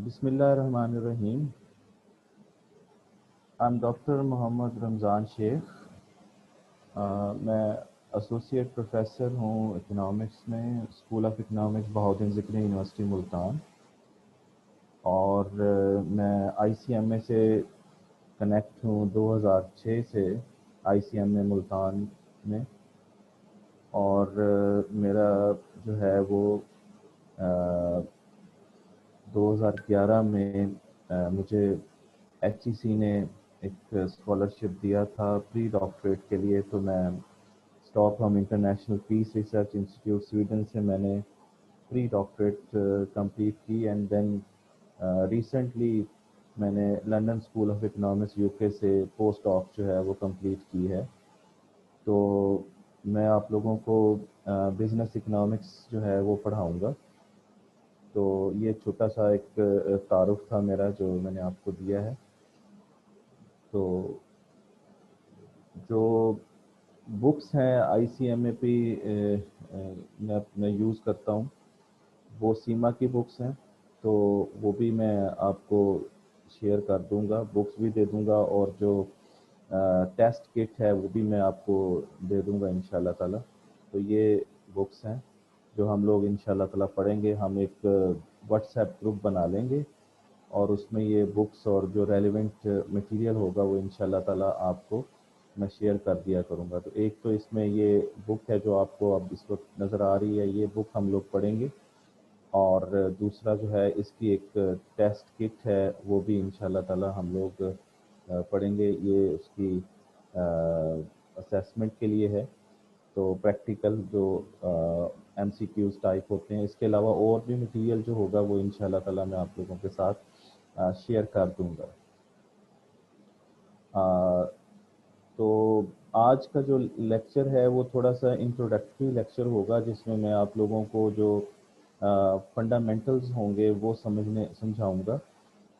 बिस्मिल्लाहिर्रहमानिर्रहीम। I am doctor Mohammad Ramzan Sheikh. मैं associate professor हूँ इकनॉमिक्स में, school of economics Bahauddin Zakariya university Multan. और मैं आईसीएमए से कनेक्ट हूँ 2006 से आईसीएमए मुल्तान में। और मेरा जो है वो 2011 में मुझे एचईसी ने एक स्कॉलरशिप दिया था प्री डॉक्टरेट के लिए। तो मैं Stockholm International Peace Research Institute Sweden से मैंने प्री डॉक्टरेट कंप्लीट की। एंड देन रिसेंटली मैंने London School of Economics UK से पोस्ट डॉक जो है वो कंप्लीट की है। तो मैं आप लोगों को बिज़नेस इकनॉमिक्स जो है वो पढ़ाऊँगा। तो ये छोटा सा एक तारुफ था मेरा जो मैंने आपको दिया है। तो जो बुक्स हैं आईसीएमए पे मैं यूज़ करता हूँ, वो सीमा की बुक्स हैं। तो वो भी मैं आपको शेयर कर दूंगा, बुक्स भी दे दूंगा। और जो टेस्ट किट है वो भी मैं आपको दे दूंगा इंशाल्लाह ताला। तो ये बुक्स हैं जो हम लोग इंशाल्लाह ताला पढ़ेंगे। हम एक व्हाट्सएप ग्रुप बना लेंगे और उसमें ये बुक्स और जो रेलिवेंट मटेरियल होगा वो इंशाल्लाह ताला आपको मैं शेयर कर दिया करूँगा। तो एक तो इसमें ये बुक है जो आपको अब इस वक्त नज़र आ रही है, ये बुक हम लोग पढ़ेंगे। और दूसरा जो है इसकी एक टेस्ट किट है, वो भी इंशाल्लाह ताला हम लोग पढ़ेंगे। ये उसकी असेसमेंट के लिए है। तो प्रैक्टिकल जो एमसीक्यूज टाइप होते हैं, इसके अलावा और भी मटेरियल जो होगा वो इंशाल्लाह ताला मैं आप लोगों के साथ शेयर कर दूंगा। तो आज का जो लेक्चर है वो थोड़ा सा इंट्रोडक्टरी लेक्चर होगा, जिसमें मैं आप लोगों को जो फंडामेंटल्स होंगे वो समझाऊंगा,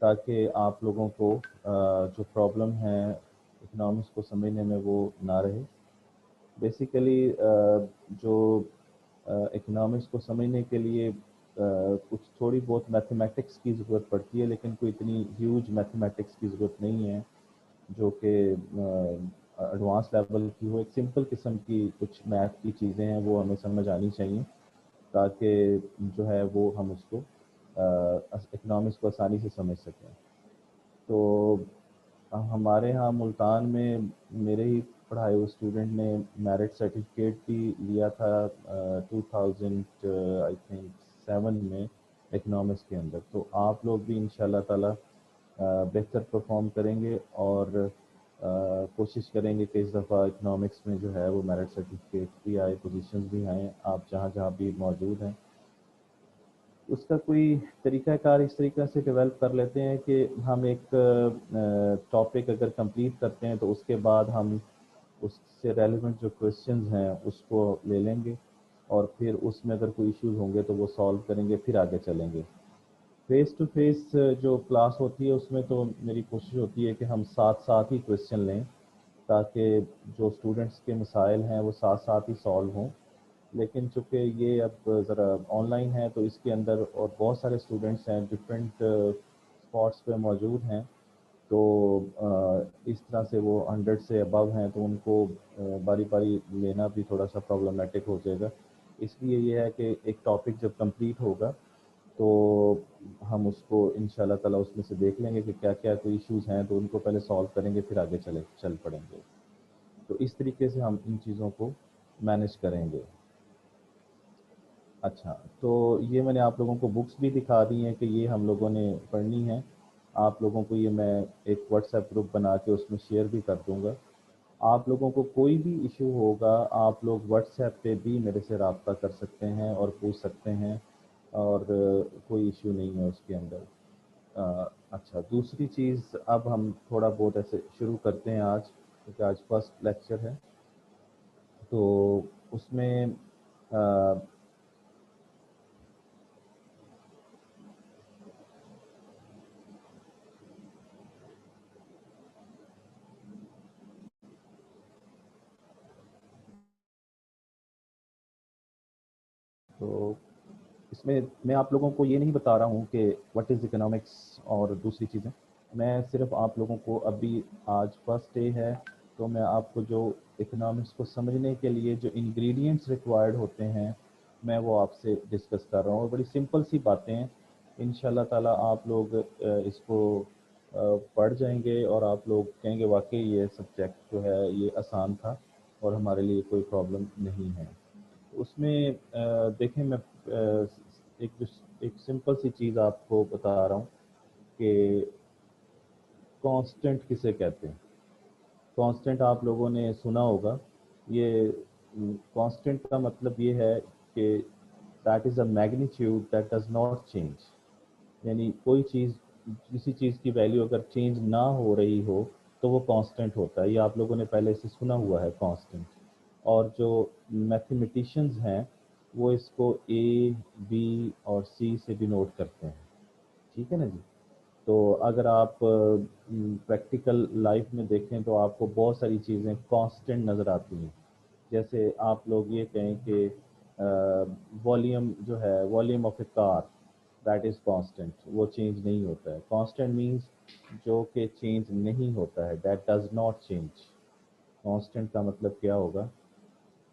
ताकि आप लोगों को जो प्रॉब्लम है इकोनॉमिक्स को समझने में वो ना रहे। बेसिकली जो इकोनॉमिक्स को समझने के लिए कुछ थोड़ी बहुत मैथमेटिक्स की ज़रूरत पड़ती है, लेकिन कोई इतनी ह्यूज मैथमेटिक्स की ज़रूरत नहीं है जो कि एडवांस लेवल की हो। एक सिंपल किस्म की कुछ मैथ की चीज़ें हैं वो हमें समझ आनी चाहिए, ताकि जो है वो हम उसको इकोनॉमिक्स को आसानी से समझ सकें। तो हमारे यहाँ मुल्तान में मेरे ही पढ़ाए हुए स्टूडेंट ने मेरिट सर्टिफिकेट भी लिया था 2000 आई थिंक 7 में इकोनॉमिक्स के अंदर। तो आप लोग भी इंशाल्लाह ताला बेहतर परफॉर्म करेंगे और कोशिश करेंगे कि इस दफ़ा इकोनॉमिक्स में जो है वो मेरिट सर्टिफिकेट भी आए, पोजीशंस भी आएँ, आप जहाँ जहाँ भी मौजूद हैं। उसका कोई तरीक़ाकार इस तरीक़े से डेवलप कर लेते हैं कि हम एक टॉपिक अगर कंप्लीट करते हैं तो उसके बाद हम उससे रेलिवेंट जो क्वेश्चंस हैं उसको ले लेंगे और फिर उसमें अगर कोई इश्यूज होंगे तो वो सॉल्व करेंगे, फिर आगे चलेंगे। फेस टू फेस जो क्लास होती है उसमें तो मेरी कोशिश होती है कि हम साथ साथ ही क्वेश्चन लें, ताकि जो स्टूडेंट्स के मसाइल हैं वो साथ साथ ही सॉल्व हों। लेकिन चूँकि ये अब ज़रा ऑनलाइन है तो इसके अंदर और बहुत सारे स्टूडेंट्स हैं, डिफरेंट स्पॉट्स पे मौजूद हैं। तो इस तरह से वो 100 से अबव हैं, तो उनको बारी बारी लेना भी थोड़ा सा प्रॉब्लमेटिक हो जाएगा। इसलिए ये है कि एक टॉपिक जब कंप्लीट होगा तो हम उसको इंशाल्लाह ताला उसमें से देख लेंगे कि क्या क्या कोई इश्यूज़ हैं, तो उनको पहले सॉल्व करेंगे, फिर आगे चल पड़ेंगे। तो इस तरीके से हम इन चीज़ों को मैनेज करेंगे। अच्छा, तो ये मैंने आप लोगों को बुक्स भी दिखा दी हैं कि ये हम लोगों ने पढ़नी है। आप लोगों को ये मैं एक व्हाट्सएप ग्रुप बना के उसमें शेयर भी कर दूंगा। आप लोगों को कोई भी इशू होगा, आप लोग व्हाट्सएप पे भी मेरे से रब्ता कर सकते हैं और पूछ सकते हैं, और कोई इशू नहीं है उसके अंदर। अच्छा, दूसरी चीज़, अब हम थोड़ा बहुत ऐसे शुरू करते हैं आज, क्योंकि आज फर्स्ट लेक्चर है। तो उसमें तो इसमें मैं आप लोगों को ये नहीं बता रहा हूँ कि व्हाट इज़ इकोनॉमिक्स और दूसरी चीज़ें। मैं सिर्फ आप लोगों को अभी आज फर्स्ट डे है तो मैं आपको जो इकोनॉमिक्स को समझने के लिए जो इंग्रेडिएंट्स रिक्वायर्ड होते हैं मैं वो आपसे डिस्कस कर रहा हूँ। और बड़ी सिंपल सी बातें हैं, इंशाल्लाह ताला आप लोग इसको पढ़ जाएंगे और आप लोग कहेंगे वाकई ये सब्जेक्ट जो है ये आसान था और हमारे लिए कोई प्रॉब्लम नहीं है। उसमें देखें मैं एक सिंपल सी चीज़ आपको बता रहा हूँ कि कांस्टेंट किसे कहते हैं। कांस्टेंट आप लोगों ने सुना होगा। ये कांस्टेंट का मतलब ये है कि that is a magnitude that does not change. यानी कोई चीज़, किसी चीज़ की वैल्यू अगर चेंज ना हो रही हो तो वो कांस्टेंट होता है। ये आप लोगों ने पहले से सुना हुआ है कांस्टेंट। और जो मैथमेटिशियंस हैं वो इसको ए, बी और सी से डिनोट करते हैं। ठीक है ना जी। तो अगर आप प्रैक्टिकल लाइफ में देखें तो आपको बहुत सारी चीज़ें कांस्टेंट नज़र आती हैं। जैसे आप लोग ये कहें कि वॉल्यूम जो है, volume of A car, that is constant, वो चेंज नहीं होता है। कांस्टेंट मींस जो कि चेंज नहीं होता है, that does not change. Constant का मतलब क्या होगा?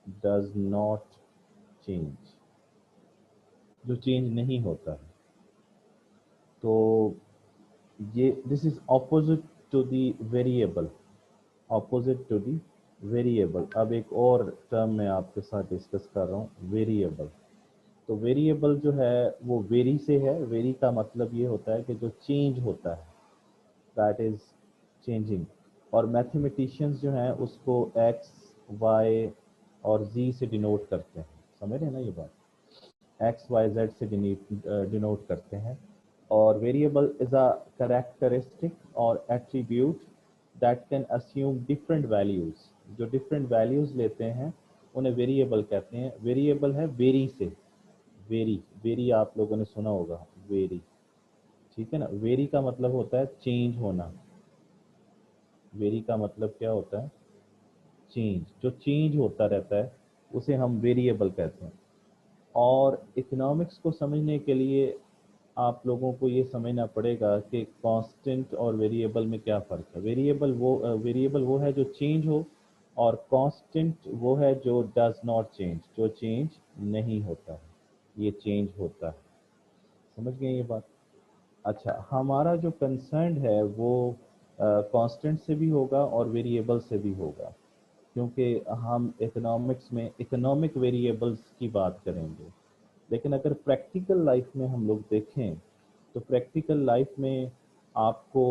डज नॉट चेंज, जो चेंज नहीं होता है। तो ये this is opposite to the variable, opposite to the variable. अब एक और टर्म मैं आपके साथ डिस्कस कर रहा हूँ, वेरिएबल। तो वेरिएबल जो है वो वेरी से है। वेरी का मतलब ये होता है कि जो चेंज होता है, दैट इज चेंजिंग। और मैथमेटिशियंस जो हैं उसको एक्स, वाई और जी से डिनोट करते हैं। समझ रहे हैं ना ये बात? एक्स वाई जेड से डिनोट करते हैं। और वेरिएबल इज अ कैरेक्टरिस्टिक और attribute that can assume different values. जो डिफरेंट वैल्यूज लेते हैं उन्हें वेरिएबल कहते हैं। वेरिएबल है वेरी से। वेरी, वेरी आप लोगों ने सुना होगा, वेरी। ठीक है ना। वेरी का मतलब होता है चेंज होना। वेरी का मतलब क्या होता है? चेंज। जो चेंज होता रहता है उसे हम वेरिएबल कहते हैं। और इकोनॉमिक्स को समझने के लिए आप लोगों को ये समझना पड़ेगा कि कांस्टेंट और वेरिएबल में क्या फ़र्क है। वेरिएबल वो है जो चेंज हो, और कांस्टेंट वो है जो डज नॉट चेंज, जो चेंज नहीं होता है। ये चेंज होता है। समझ गए ये बात? अच्छा, हमारा जो कंसर्न है वो कांस्टेंट से भी होगा और वेरिएबल से भी होगा, क्योंकि हम इकोनॉमिक्स में इकोनॉमिक वेरिएबल्स की बात करेंगे। लेकिन अगर प्रैक्टिकल लाइफ में हम लोग देखें तो प्रैक्टिकल लाइफ में आपको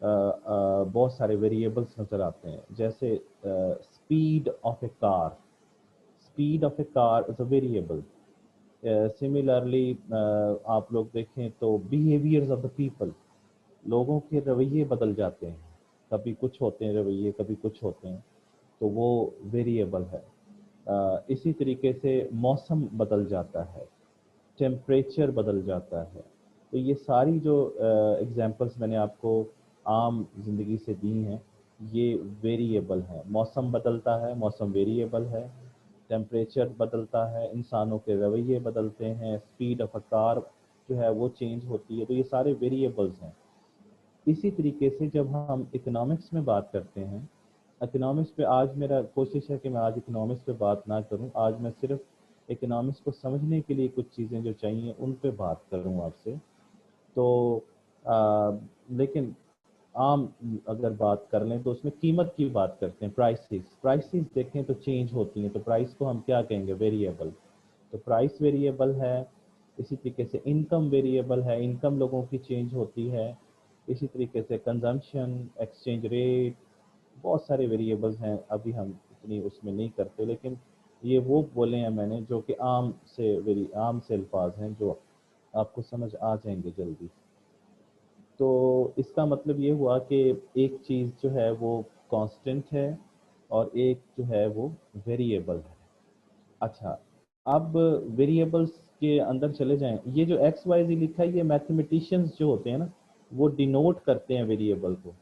बहुत सारे वेरिएबल्स नज़र आते हैं। जैसे speed of A car, speed of A car is a variable. Similarly आप लोग देखें तो बिहेवियर्स ऑफ द पीपल, लोगों के रवैये बदल जाते हैं। कभी कुछ होते हैं रवैये, कभी कुछ होते हैं, तो वो वेरिएबल है। इसी तरीके से मौसम बदल जाता है, टेम्परेचर बदल जाता है। तो ये सारी जो एग्जांपल्स मैंने आपको आम ज़िंदगी से दी हैं, ये वेरिएबल हैं। मौसम बदलता है, मौसम वेरिएबल है। टेम्परेचर बदलता है, इंसानों के रवैये बदलते हैं, स्पीड ऑफ अ कार जो है वो चेंज होती है। तो ये सारे वेरिएबल्स हैं। इसी तरीके से जब हम इकोनॉमिक्स में बात करते हैं, इकोनॉमिक्स पे आज मेरा कोशिश है कि मैं आज इकोनॉमिक्स पे बात ना करूं। आज मैं सिर्फ इकोनॉमिक्स को समझने के लिए कुछ चीज़ें जो चाहिए उन पे बात करूं आपसे। तो लेकिन आम अगर बात कर लें तो उसमें कीमत की बात करते हैं। प्राइसेस, प्राइसेस देखें तो चेंज होती हैं, तो प्राइस को हम क्या कहेंगे? वेरिएबल। तो प्राइस वेरिएबल है। इसी तरीके से इनकम वेरिएबल है, इनकम लोगों की चेंज होती है। इसी तरीके से कंजम्पशन, एक्सचेंज रेट, बहुत सारे वेरिएबल्स हैं। अभी हम इतनी उसमें नहीं करते, लेकिन ये वो बोले हैं मैंने जो कि आम से अल्फाज हैं जो आपको समझ आ जाएंगे जल्दी। तो इसका मतलब ये हुआ कि एक चीज़ जो है वो कांस्टेंट है और एक जो है वो वेरिएबल है। अच्छा, अब वेरिएबल्स के अंदर चले जाएं। ये जो एक्स वाई जी लिखा है ये मैथमेटिशियंस जो होते हैं ना वो डिनोट करते हैं वेरिएबल को,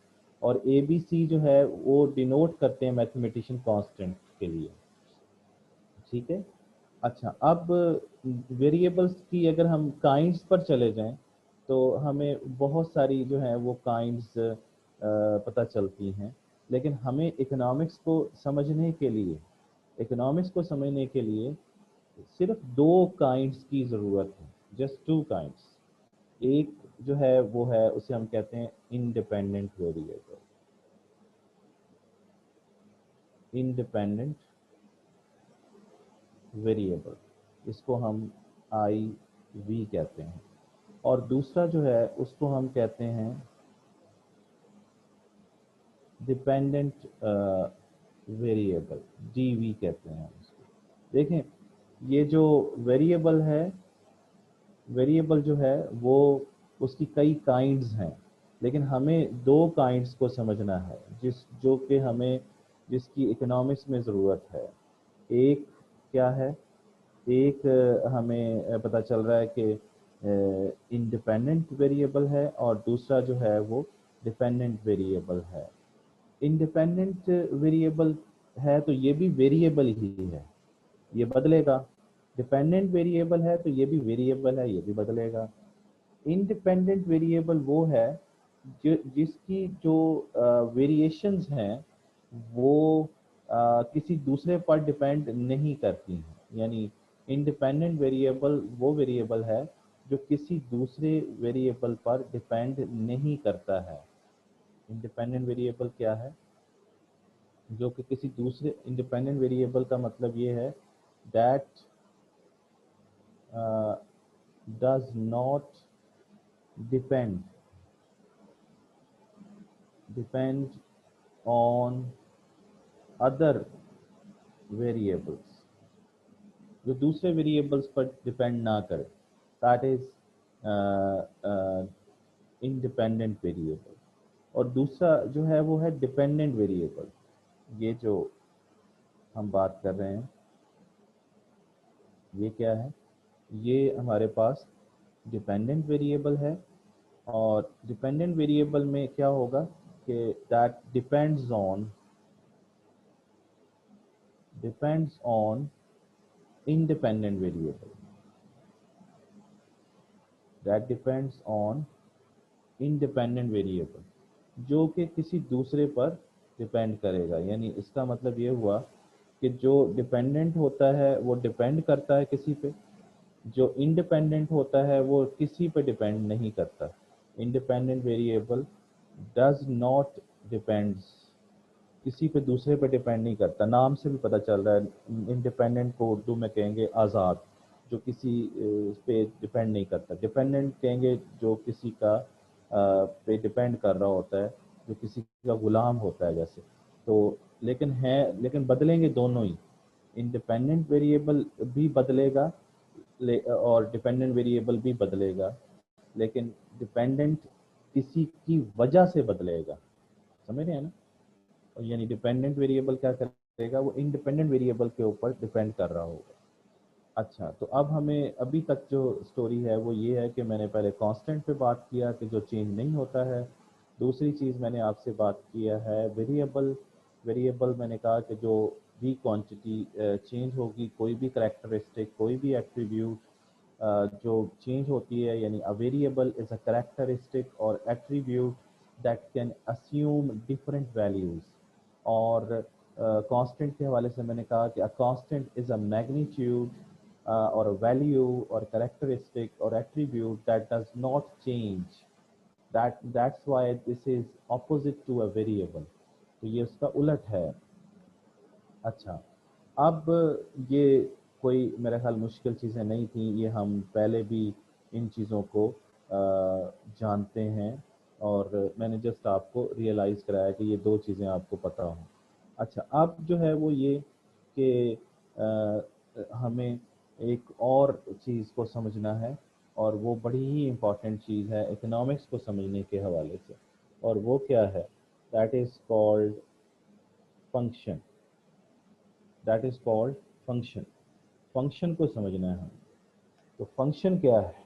और ए बी सी जो है वो डिनोट करते हैं मैथमेटिशियन कांस्टेंट के लिए। ठीक है। अच्छा, अब वेरिएबल्स की अगर हम काइंड्स पर चले जाएं तो हमें बहुत सारी जो है वो काइंड्स पता चलती हैं, लेकिन हमें इकोनॉमिक्स को समझने के लिए सिर्फ दो काइंड्स की ज़रूरत है, जस्ट टू काइंड्स। एक जो है वो है, उसे हम कहते हैं इंडिपेंडेंट वेरिएबल। इंडिपेंडेंट वेरिएबल, इसको हम आई वी कहते हैं। और दूसरा जो है उसको हम कहते हैं डिपेंडेंट वेरिएबल, डीवी कहते हैं उसको। देखें, ये जो वेरिएबल है, वेरिएबल जो है वो उसकी कई काइंड्स हैं, लेकिन हमें दो काइंड्स को समझना है जो कि हमें जिसकी इकोनॉमिक्स में ज़रूरत है। एक क्या है, एक हमें पता चल रहा है कि इंडिपेंडेंट वेरिएबल है, और दूसरा जो है वो डिपेंडेंट वेरिएबल है। इंडिपेंडेंट वेरिएबल है तो ये भी वेरिएबल ही है, ये बदलेगा। डिपेंडेंट वेरिएबल है तो ये भी वेरिएबल है, ये भी बदलेगा। इंडिपेंडेंट वेरिएबल वो है जिसकी जो वेरिएशंस हैं वो किसी दूसरे पर डिपेंड नहीं करती हैं। यानी इंडिपेंडेंट वेरिएबल वो वेरिएबल है जो किसी दूसरे वेरिएबल पर डिपेंड नहीं करता है। इंडिपेंडेंट वेरिएबल क्या है, जो कि किसी दूसरे, इंडिपेंडेंट वेरिएबल का मतलब ये है that does not depend depend on other variables, जो दूसरे वेरिएबल्स पर डिपेंड ना करे, दैट इज इंडिपेंडेंट वेरिएबल। और दूसरा जो है वो है डिपेंडेंट वेरिएबल। ये जो हम बात कर रहे हैं ये क्या है, ये हमारे पास डिपेंडेंट वेरिएबल है। और डिपेंडेंट वेरिएबल में क्या होगा कि that depends on independent variable, that depends on independent variable जो कि किसी दूसरे पर डिपेंड करेगा। यानी इसका मतलब ये हुआ कि जो डिपेंडेंट होता है वो डिपेंड करता है किसी पे, जो इंडिपेंडेंट होता है वो किसी पे डिपेंड नहीं करता। Independent variable does not depends, किसी पे दूसरे पे डिपेंड नहीं करता। नाम से भी पता चल रहा है, इंडिपेंडेंट को उर्दू में कहेंगे आज़ाद, जो किसी पे डिपेंड नहीं करता। डिपेंडेंट कहेंगे जो किसी का पे डिपेंड कर रहा होता है, जो किसी का गुलाम होता है जैसे। तो लेकिन बदलेंगे दोनों ही, इंडिपेंडेंट वेरिएबल भी बदलेगा और डिपेंडेंट वेरिएबल भी बदलेगा, लेकिन डिपेंडेंट किसी की वजह से बदलेगा। समझ रहे हैं ना? यानी डिपेंडेंट वेरिएबल क्या करेगा, वो इंडिपेंडेंट वेरिएबल के ऊपर डिपेंड कर रहा होगा। अच्छा, तो अब हमें अभी तक जो स्टोरी है वो ये है कि मैंने पहले कांस्टेंट पे बात किया कि जो चेंज नहीं होता है। दूसरी चीज़ मैंने आपसे बात किया है वेरिएबल। वेरिएबल मैंने कहा कि जो भी क्वांटिटी चेंज होगी, कोई भी करेक्टरिस्टिक, कोई भी एट्रीब्यूट जो चेंज होती है, यानी a variable is a characteristic और attribute that can assume different values. और कांस्टेंट के हवाले से मैंने कहा कि a constant is a magnitude or a value or characteristic or attribute that does not change, that's why this is opposite to a variable, तो ये उसका उलट है। अच्छा, अब ये कोई मेरा ख्याल मुश्किल चीज़ें नहीं थी, ये हम पहले भी इन चीज़ों को जानते हैं, और मैंने जस्ट आपको रियलाइज़ कराया कि ये दो चीज़ें आपको पता हों। अच्छा, अब जो है वो ये कि हमें एक और चीज़ को समझना है, और वो बड़ी ही इम्पॉर्टेंट चीज़ है इकोनॉमिक्स को समझने के हवाले से, और वो क्या है, that is called function. That is called function. Function को समझना है हमें। तो फंक्शन क्या है?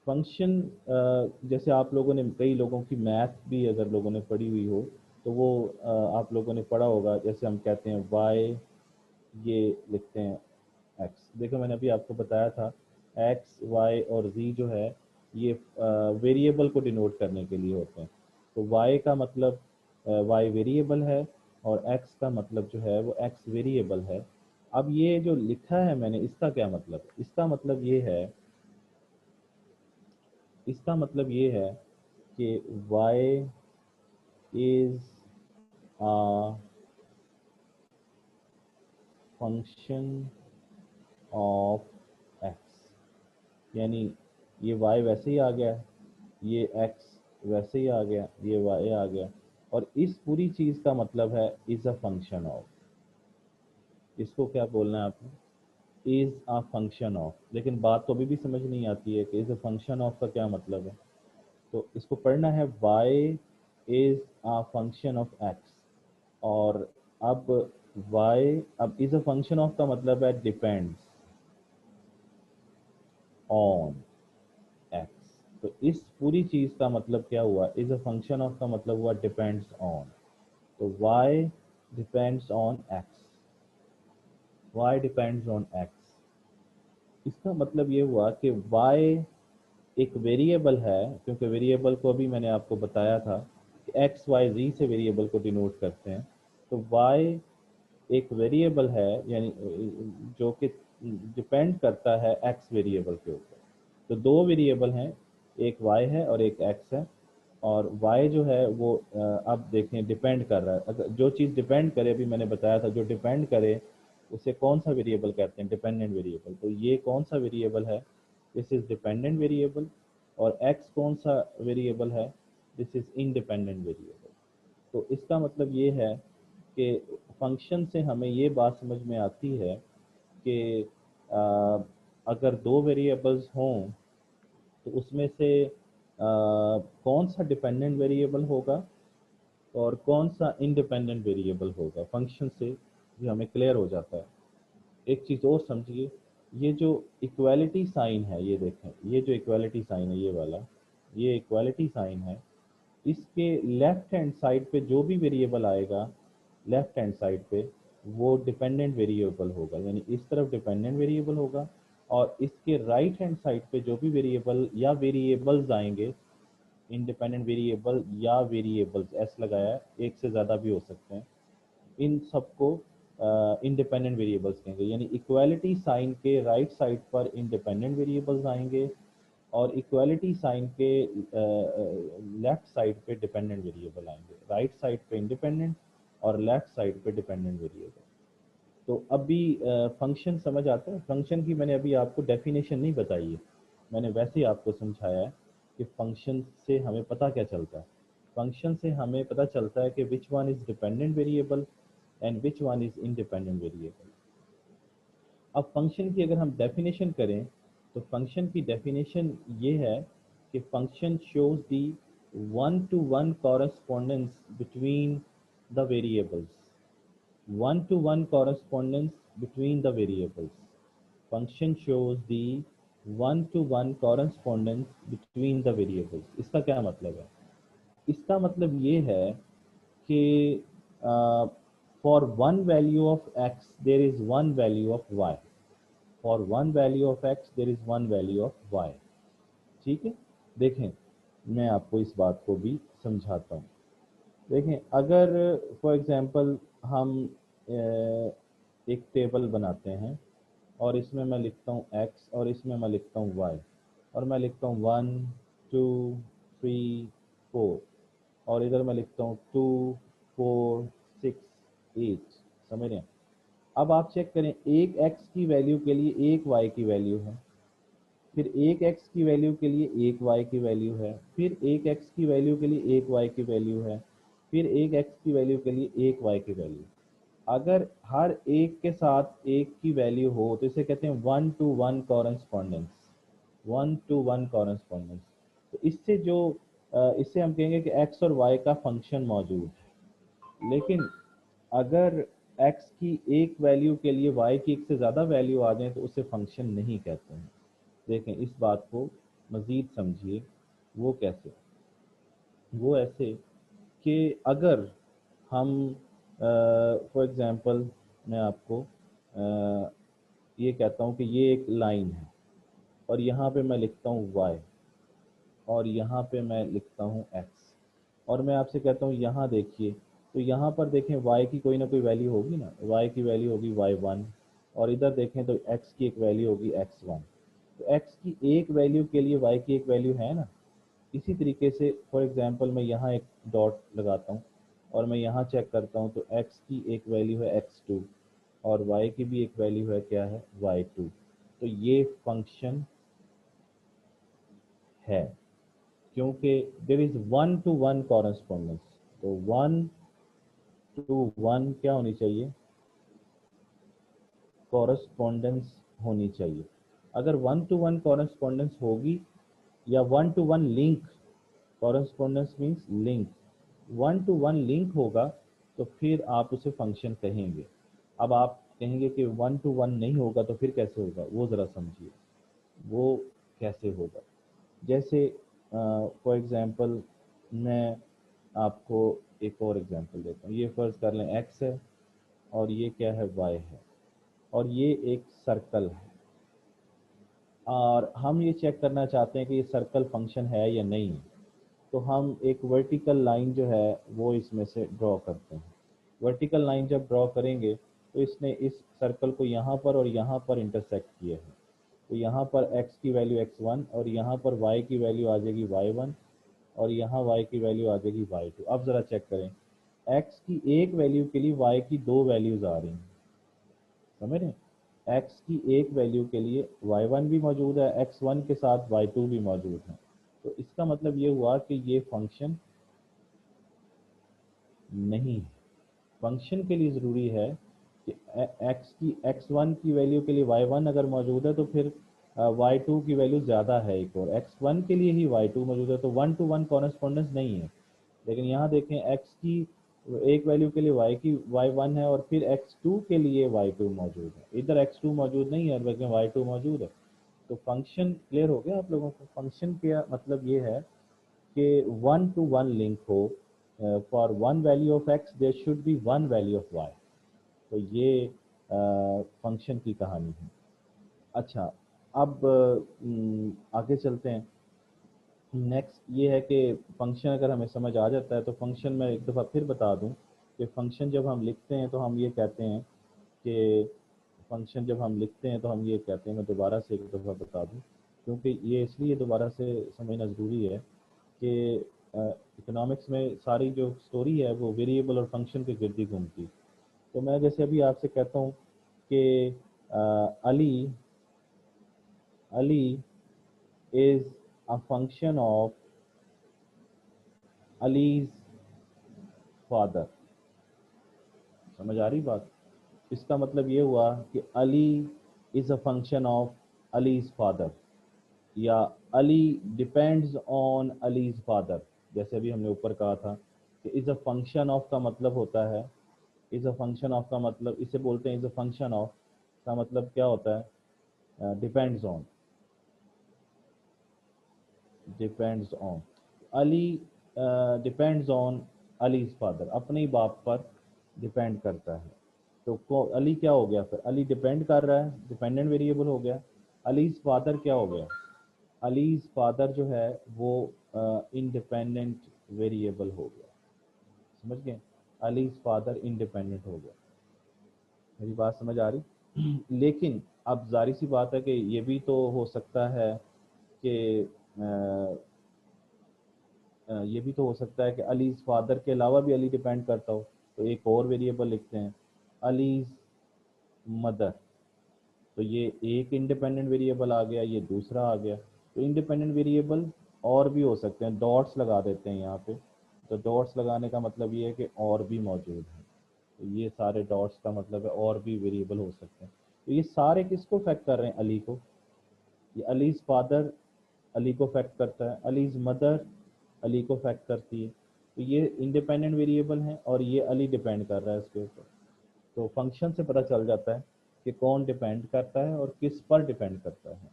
फंक्शन जैसे आप लोगों ने, कई लोगों की मैथ भी अगर लोगों ने पढ़ी हुई हो तो वो आप लोगों ने पढ़ा होगा, जैसे हम कहते हैं वाई, ये लिखते हैं एक्स। देखो मैंने अभी आपको बताया था एक्स वाई और जी जो है ये वेरिएबल को डिनोट करने के लिए होते हैं। तो वाई का मतलब वाई वेरिएबल है और एक्स का मतलब जो है वो एक्स वेरिएबल है। अब ये जो लिखा है मैंने इसका क्या मतलब है? इसका मतलब ये है कि y is a function of x, यानी ये y वैसे ही आ गया, ये x वैसे ही आ गया, ये y आ गया, और इस पूरी चीज का मतलब है इज अ फंक्शन ऑफ। इसको क्या बोलना है आपने? Is a function of. लेकिन बात तो अभी भी समझ नहीं आती है कि इज अ फंक्शन ऑफ का क्या मतलब है। तो इसको पढ़ना है y is a function of x। और अब y, अब इज अ फंक्शन ऑफ का मतलब है डिपेंड्स ऑन x। तो इस पूरी चीज का मतलब क्या हुआ? इज अ फंक्शन ऑफ का मतलब हुआ डिपेंड्स ऑन। तो y depends on x, y depends on x। इसका मतलब ये हुआ कि y एक वेरिएबल है, क्योंकि वेरिएबल को अभी मैंने आपको बताया था कि एक्स वाई जी से वेरिएबल को डिनोट करते हैं। तो y एक वेरिएबल है, यानी जो कि डिपेंड करता है एक्स वेरिएबल के ऊपर। तो दो वेरिएबल हैं, एक y है और एक x है। और y जो है वो अब देखें डिपेंड कर रहा है। अगर जो चीज़ डिपेंड करे, अभी मैंने बताया था जो डिपेंड करे उसे कौन सा वेरिएबल कहते हैं? Dependent variable. तो ये कौन सा वेरिएबल है? This is dependent variable. और x कौन सा वेरिएबल है? This is independent variable. तो इसका मतलब ये है कि फंक्शन से हमें ये बात समझ में आती है कि अगर दो वेरिएबल्स हों तो उसमें से कौन सा डिपेंडेंट वेरिएबल होगा और कौन सा इंडिपेंडेंट वेरिएबल होगा, फंक्शन से ये हमें क्लियर हो जाता है। एक चीज़ और समझिए, ये जो इक्वालिटी साइन है, ये देखें, ये जो इक्वालिटी साइन है ये वाला, ये इक्वालिटी साइन है। इसके लेफ्ट हैंड साइड पे जो भी वेरिएबल आएगा लेफ्ट हैंड साइड पे वो डिपेंडेंट वेरिएबल होगा, यानी इस तरफ डिपेंडेंट वेरिएबल होगा। और इसके राइट हैंड साइड पे जो भी वेरिएबल या वेरिएबल्स आएंगे, इंडिपेंडेंट वेरिएबल या वेरिएबल्स एस लगाया है, एक से ज़्यादा भी हो सकते हैं, इन सबको इंडिपेंडेंट वेरिएबल्स कहेंगे। यानी इक्वालिटी साइन के राइट साइड पर इंडिपेंडेंट वेरिएबल्स आएंगे और इक्वालिटी साइन के लेफ्ट साइड पे डिपेंडेंट वेरिएबल आएंगे। राइट साइड पे इंडिपेंडेंट और लेफ्ट साइड पे डिपेंडेंट वेरिएबल। तो अभी फंक्शन समझ आता है? फंक्शन की मैंने अभी आपको डेफिनेशन नहीं बताई है, मैंने वैसे ही आपको समझाया है कि फंक्शन से हमें पता क्या चलता है। फंक्शन से हमें पता चलता है कि which one is dependent variable and which one is independent variable. अब फंक्शन की अगर हम डेफिनेशन करें तो फंक्शन की डेफिनेशन ये है कि function shows the one two one correspondence between the variables. one to one correspondence between the variables. Function shows the one to one correspondence between the variables। इसका क्या मतलब है? इसका मतलब ये है कि for one value of x there is one value of y। for one value of x there is one value of y। ठीक है, देखें मैं आपको इस बात को भी समझाता हूँ। देखें, अगर फॉर एग्जांपल हम एक टेबल बनाते हैं और इसमें मैं लिखता हूँ x और इसमें मैं लिखता हूँ y, और मैं लिखता हूँ 1 2 3 4, और इधर मैं लिखता हूँ 2 4 6 8। समझ रहे हैं? अब आप चेक करें, एक x की वैल्यू के लिए एक y की वैल्यू है, फिर एक x की वैल्यू के लिए एक y की वैल्यू है, फिर एक x की वैल्यू के लिए एक y की वैल्यू है, फिर एक x की वैल्यू के लिए एक y की वैल्यू। अगर हर एक के साथ एक की वैल्यू हो तो इसे कहते हैं one two one correspondence. One two one correspondence. तो इससे जो इससे हम कहेंगे कि x और y का फंक्शन मौजूद है। लेकिन अगर x की एक वैल्यू के लिए y की एक से ज़्यादा वैल्यू आ जाए तो उसे फंक्शन नहीं कहते हैं। देखें इस बात को मज़ीद समझिए। वो कैसे? वो ऐसे कि अगर हम फॉर एग्ज़ाम्पल मैं आपको ये कहता हूँ कि ये एक लाइन है और यहाँ पे मैं लिखता हूँ y और यहाँ पे मैं लिखता हूँ x, और मैं आपसे कहता हूँ यहाँ देखिए, तो यहाँ पर देखें y की कोई ना कोई वैल्यू होगी ना, y की वैल्यू होगी y1, और इधर देखें तो x की एक वैल्यू होगी x1। तो x की एक वैल्यू के लिए y की एक वैल्यू है ना। इसी तरीके से फॉर एग्जांपल मैं यहाँ एक डॉट लगाता हूँ और मैं यहाँ चेक करता हूँ, तो x की एक वैल्यू है x2 और y की भी एक वैल्यू है, क्या है, y2। तो ये फंक्शन है, क्योंकि देर इज 1-to-1 कॉरेस्पॉन्डेंस। तो 1-to-1 क्या होनी चाहिए, कॉरेस्पॉन्डेंस होनी चाहिए। अगर 1-to-1 कॉरेस्पॉन्डेंस होगी या 1-to-1 link, correspondence means link, 1-to-1 link होगा तो फिर आप उसे फंक्शन कहेंगे। अब आप कहेंगे कि 1-to-1 नहीं होगा तो फिर कैसे होगा, वो ज़रा समझिए वो कैसे होगा। जैसे फॉर एग्ज़ाम्पल मैं आपको एक और एग्जांपल देता हूँ। ये फ़र्ज़ कर लें x है और ये क्या है, y है, और ये एक सर्कल है, और हम ये चेक करना चाहते हैं कि ये सर्कल फंक्शन है या नहीं है। तो हम एक वर्टिकल लाइन जो है वो इसमें से ड्रॉ करते हैं। वर्टिकल लाइन जब ड्रॉ करेंगे तो इसने इस सर्कल को यहाँ पर और यहाँ पर इंटरसेक्ट किया है। तो यहाँ पर x की वैल्यू x1 और यहाँ पर y की वैल्यू आ जाएगी y1 और यहाँ y की वैल्यू आ जाएगी y2। अब ज़रा चेक करें, x की एक वैल्यू के लिए y की दो वैल्यूज़ आ रही हैं, समझ रहे हैं। x की एक वैल्यू के लिए y1 भी मौजूद है, x1 के साथ y2 भी मौजूद है। तो इसका मतलब ये हुआ कि ये फंक्शन नहीं है। फंक्शन के लिए ज़रूरी है कि x1 की वैल्यू के लिए y1 अगर मौजूद है तो फिर y2 की वैल्यू ज़्यादा है एक, और x1 के लिए ही y2 मौजूद है, तो 1-to-1 कॉरेस्पॉन्डेंस नहीं है। लेकिन यहाँ देखें x की एक वैल्यू के लिए y की y1 है और फिर x2 के लिए y2 मौजूद है। इधर x2 मौजूद नहीं है बल्कि y2 मौजूद है। तो फंक्शन क्लियर हो गया आप लोगों को। फंक्शन का मतलब ये है कि 1-to-1 लिंक हो, for one value of x there should be one value of y। तो ये फंक्शन की कहानी है। अच्छा, अब आगे चलते हैं। नेक्स्ट ये है कि फंक्शन अगर हमें समझ आ जाता है तो फंक्शन में एक दफ़ा फिर बता दूं कि फंक्शन जब हम लिखते हैं तो हम ये कहते हैं कि फंक्शन जब हम लिखते हैं तो हम ये कहते हैं, मैं दोबारा से एक दफ़ा बता दूं क्योंकि ये इसलिए दोबारा से समझना ज़रूरी है कि इकोनॉमिक्स में सारी जो स्टोरी है वो वेरिएबल और फंक्शन के गिर्द ही घूमती। तो मैं जैसे अभी आपसे कहता हूँ कि Ali Ali is a function of Ali's father. समझ आ रही बात। इसका मतलब ये हुआ कि Ali is a function of Ali's father, या Ali depends on Ali's father. जैसे अभी हमने ऊपर कहा था कि इज़ अ फंक्शन ऑफ का मतलब होता है, इज़ अ फंक्शन ऑफ का मतलब इसे बोलते हैं इज़ अ फंक्शन ऑफ का मतलब क्या होता है, depends on, depends on. Ali depends on Ali's father, अपने ही बाप पर डिपेंड करता है। तो अली क्या हो गया फिर, अली डिपेंड कर रहा है, डिपेंडेंट वेरिएबल हो गया। अलीज फादर क्या हो गया, अलीज फादर जो है वो इंडिपेंडेंट वेरिएबल हो गया। समझ गए, अलीज फादर इंडिपेंडेंट हो गया। मेरी बात समझ आ रही। लेकिन अब जारी सी बात है कि ये भी तो हो सकता है कि ये भी तो हो सकता है कि अलीज फादर के अलावा भी अली डिपेंड करता हो। तो एक और वेरिएबल लिखते हैं, अलीज मदर। तो ये एक इंडिपेंडेंट वेरिएबल आ गया, ये दूसरा आ गया। तो इंडिपेंडेंट वेरिएबल और भी हो सकते हैं, डॉट्स लगा देते हैं यहाँ पे। तो डॉट्स लगाने का मतलब ये है कि और भी मौजूद है। तो ये सारे डॉट्स का मतलब है और भी वेरिएबल हो सकते हैं। तो ये सारे किसको फैक्ट कर रहे हैं, अली को। ये अलीज फादर अली को फैक्ट करता है, अलीज मदर अली को फैक्ट करती है। तो ये इंडिपेंडेंट वेरिएबल हैं और ये अली डिपेंड कर रहा है इसके ऊपर। तो फंक्शन से पता चल जाता है कि कौन डिपेंड करता है और किस पर डिपेंड करता है।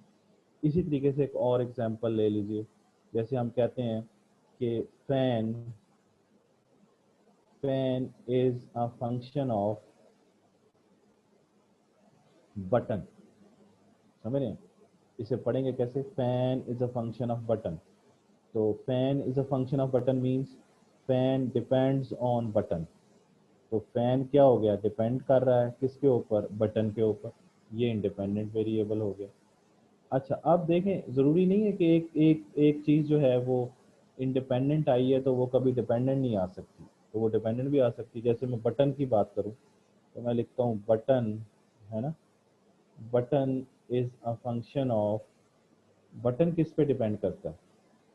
इसी तरीके से एक और एग्जांपल ले लीजिए। जैसे हम कहते हैं कि fan fan is a function of button. समझ रहे हैं? इसे पढ़ेंगे कैसे? Fan is a function of button. तो fan is a function of button means fan depends on button. तो फैन क्या हो गया? डिपेंड कर रहा है किसके ऊपर? बटन के ऊपर। ये इंडिपेंडेंट वेरिएबल हो गया। अच्छा, अब देखें, ज़रूरी नहीं है कि एक एक एक चीज़ जो है वो इंडिपेंडेंट आई है तो वो कभी डिपेंडेंट नहीं आ सकती, तो वो डिपेंडेंट भी आ सकती है। जैसे मैं बटन की बात करूं तो मैं लिखता हूँ बटन, है ना, button is a function of, button किस पे डिपेंड करता है?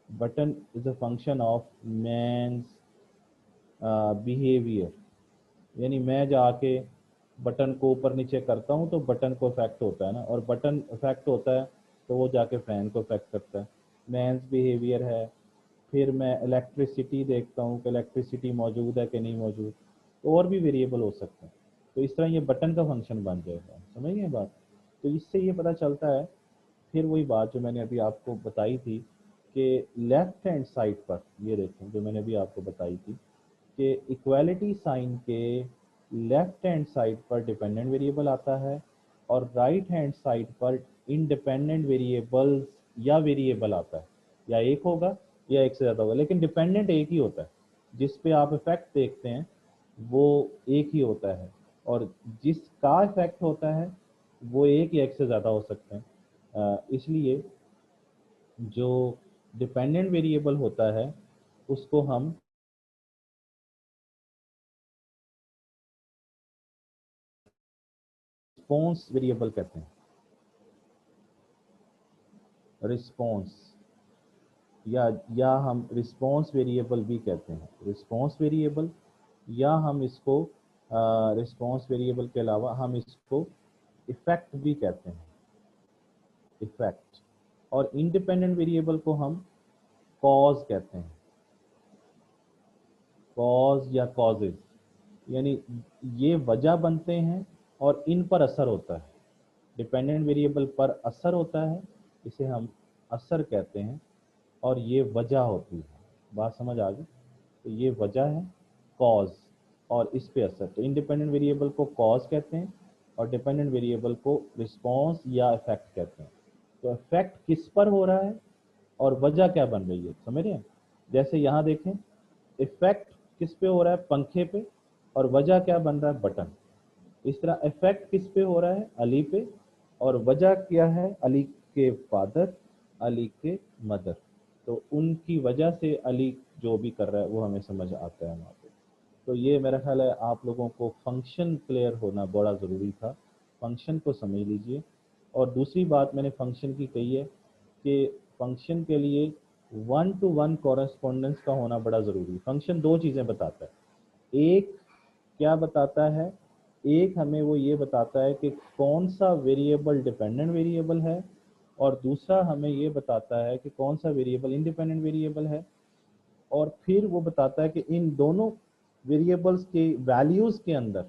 Button is a function of man's behaviour. यानी मैं जाके बटन को ऊपर नीचे करता हूँ तो बटन को इफेक्ट होता है ना, और बटन इफेक्ट होता है तो वो जाके फैन को इफेक्ट करता है। मैंस बिहेवियर है। फिर मैं इलेक्ट्रिसिटी देखता हूँ कि इलेक्ट्रिसिटी मौजूद है कि नहीं मौजूद, तो और भी वेरिएबल हो सकते हैं। तो इस तरह ये बटन का फंक्शन बन जाएगा। समझ गए बात? तो इससे ये पता चलता है, फिर वही बात जो मैंने अभी आपको बताई थी कि लेफ्ट हैंड साइड पर, ये देखें जो मैंने अभी आपको बताई थी कि इक्वालिटी साइन के लेफ्ट हैंड साइड पर डिपेंडेंट वेरिएबल आता है और राइट हैंड साइड पर इंडिपेंडेंट वेरिएबल्स या वेरिएबल आता है। या एक होगा या एक से ज़्यादा होगा, लेकिन डिपेंडेंट एक ही होता है। जिस पे आप इफेक्ट देखते हैं वो एक ही होता है, और जिसका इफेक्ट होता है वो एक या एक से ज़्यादा हो सकते हैं। इसलिए जो डिपेंडेंट वेरिएबल होता है उसको हम रिस्पॉन्स वेरिएबल कहते हैं। रिस्पॉन्स, या हम रिस्पॉन्स वेरिएबल भी कहते हैं। रिस्पॉन्स वेरिएबल, या हम इसको रिस्पॉन्स वेरिएबल के अलावा हम इसको इफेक्ट भी कहते हैं, इफेक्ट। और इंडिपेंडेंट वेरिएबल को हम कॉज कहते हैं, कॉज या कॉजेज। यानी ये वजह बनते हैं और इन पर असर होता है। डिपेंडेंट वेरिएबल पर असर होता है, इसे हम असर कहते हैं, और ये वजह होती है। बात समझ आ गई? तो ये वजह है, कॉज, और इस पे असर। तो इंडिपेंडेंट वेरिएबल को कॉज कहते हैं और डिपेंडेंट वेरिएबल को रिस्पॉन्स या इफेक्ट कहते हैं। तो इफेक्ट किस पर हो रहा है और वजह क्या बन रही है, समझ रहे हैं? जैसे यहाँ देखें, इफेक्ट किस पे हो रहा है? पंखे पे। और वजह क्या बन रहा है? बटन। इस तरह इफेक्ट किस पे हो रहा है? अली पे। और वजह क्या है? अली के फादर, अली के मदर। तो उनकी वजह से अली जो भी कर रहा है वो हमें समझ आता है वहाँ पे। तो ये मेरा ख्याल है आप लोगों को फंक्शन क्लियर होना बड़ा ज़रूरी था। फंक्शन को समझ लीजिए। और दूसरी बात मैंने फंक्शन की कही है कि फंक्शन के लिए वन टू वन कॉरेस्पॉन्डेंस का होना बड़ा ज़रूरी। फंक्शन दो चीज़ें बताता है। एक क्या बताता है? एक हमें वो ये बताता है कि कौन सा वेरिएबल डिपेंडेंट वेरिएबल है, और दूसरा हमें ये बताता है कि कौन सा वेरिएबल इंडिपेंडेंट वेरिएबल है। और फिर वो बताता है कि इन दोनों वेरिएबल्स के वैल्यूज़ के अंदर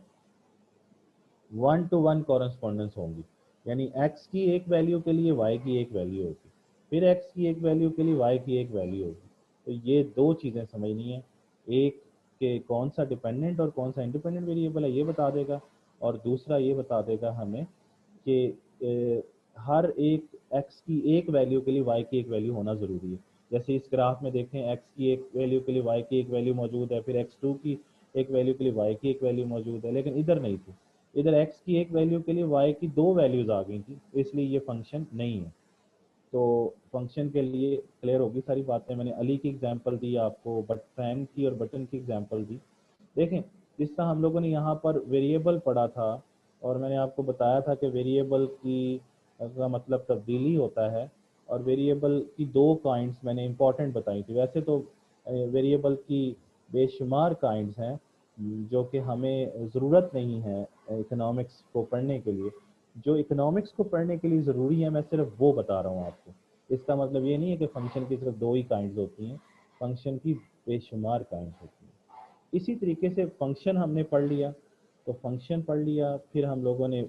वन टू वन कॉरेस्पॉन्डेंस होंगी। यानी x की एक वैल्यू के लिए y की एक वैल्यू होगी, फिर x की एक वैल्यू के लिए y की एक वैल्यू होगी। तो ये दो चीज़ें समझनी है। एक कि कौन सा डिपेंडेंट और कौन सा इंडिपेंडेंट वेरिएबल है ये बता देगा, और दूसरा ये बता देगा हमें कि हर एक x की एक वैल्यू के लिए y की एक वैल्यू होना ज़रूरी है। जैसे इस ग्राफ में देखें, x की एक वैल्यू के लिए y की एक वैल्यू मौजूद है, फिर x2 की एक वैल्यू के लिए y की एक वैल्यू मौजूद है, लेकिन इधर नहीं थी। इधर x की एक वैल्यू के लिए y की दो वैल्यूज आ गई थी, इसलिए ये फंक्शन नहीं है। तो फंक्शन के लिए क्लियर होगी सारी बातें। मैंने अली की एग्जांपल दी आपको, बट फैन की और बटन की एग्जांपल दी। देखें, जिस तरह हम लोगों ने यहाँ पर वेरिएबल पढ़ा था, और मैंने आपको बताया था कि वेरिएबल की का मतलब तब्दीली होता है, और वेरिएबल की दो काइंड्स मैंने इंपॉर्टेंट बताई थी। वैसे तो वेरिएबल की बेशुमार काइंड्स हैं जो कि हमें ज़रूरत नहीं है इकोनॉमिक्स को पढ़ने के लिए। जो इकोनॉमिक्स को पढ़ने के लिए ज़रूरी है मैं सिर्फ वो बता रहा हूँ आपको। इसका मतलब ये नहीं है कि फ़ंक्शन की सिर्फ दो ही काइंड्स होती हैं, फ़ंक्शन की बेशुमार काइंड्स होती हैं। इसी तरीके से फंक्शन हमने पढ़ लिया, तो फंक्शन पढ़ लिया, फिर हम लोगों ने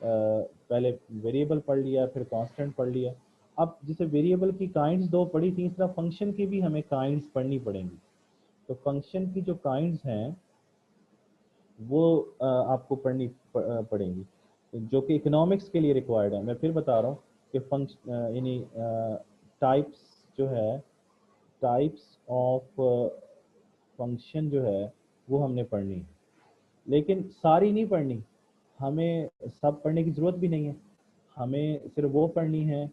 पहले वेरिएबल पढ़ लिया, फिर कांस्टेंट पढ़ लिया। अब जैसे वेरिएबल की काइंड्स दो पढ़ी थी, इस तरह फंक्शन की भी हमें काइंड्स पढ़नी पड़ेंगी। तो फंक्शन की जो काइंड्स हैं वो आपको पढ़नी पड़ेंगी। जो कि इकोनॉमिक्स के लिए रिक्वायर्ड है। मैं फिर बता रहा हूँ कि फंक्शन यानी टाइप्स जो है, टाइप्स ऑफ फंक्शन जो है वो हमने पढ़नी है, लेकिन सारी नहीं पढ़नी, हमें सब पढ़ने की ज़रूरत भी नहीं है। हमें सिर्फ वो पढ़नी है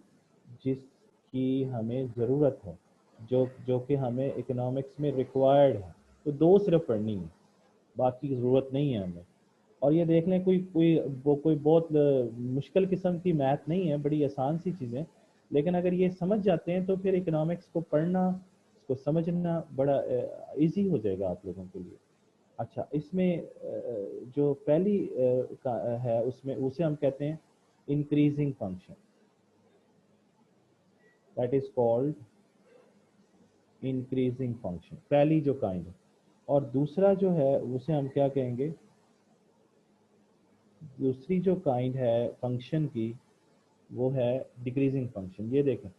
जिसकी हमें ज़रूरत है, जो जो कि हमें इकोनॉमिक्स में रिक्वायर्ड है। तो दो सिर्फ पढ़नी है, बाकी की ज़रूरत नहीं है हमें। और ये देख लें, कोई बहुत मुश्किल किस्म की मैथ नहीं है, बड़ी आसान सी चीज़ें। लेकिन अगर ये समझ जाते हैं तो फिर इकोनॉमिक्स को पढ़ना, इसको समझना बड़ा इजी हो जाएगा आप लोगों के लिए। अच्छा, इसमें जो पहली है उसमें उसे हम कहते हैं increasing function, that is called increasing function, पहली जो काइंड है। और दूसरा जो है उसे हम क्या कहेंगे, दूसरी जो काइंड है फंक्शन की वो है डिक्रीजिंग फंक्शन। ये देखें,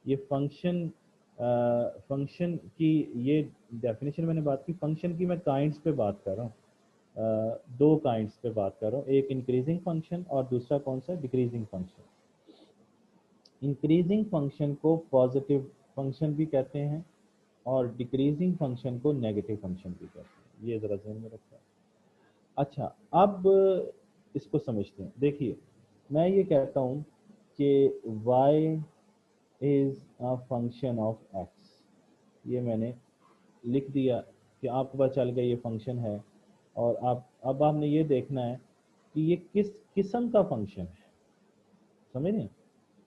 ये फंक्शन फंक्शन की ये डेफिनेशन मैंने बात की, फंक्शन की मैं काइंड्स पे बात कर रहा हूँ। दो काइंड्स पे बात कर रहा हूँ, एक इंक्रीजिंग फंक्शन और दूसरा कौन सा, डिक्रीजिंग फंक्शन। इंक्रीजिंग फंक्शन को पॉजिटिव फंक्शन भी कहते हैं और डिक्रीजिंग फंक्शन को नेगेटिव फंक्शन भी कहते हैं, ये ज़रा ध्यान में रखना। अच्छा, अब इसको समझते हैं। देखिए, मैं ये कहता हूँ कि y is a function of x, ये मैंने लिख दिया कि आपको पता चल गया ये फंक्शन है। और आप अब आपने ये देखना है कि ये किस किस्म का फंक्शन है, समझ रहे हैं?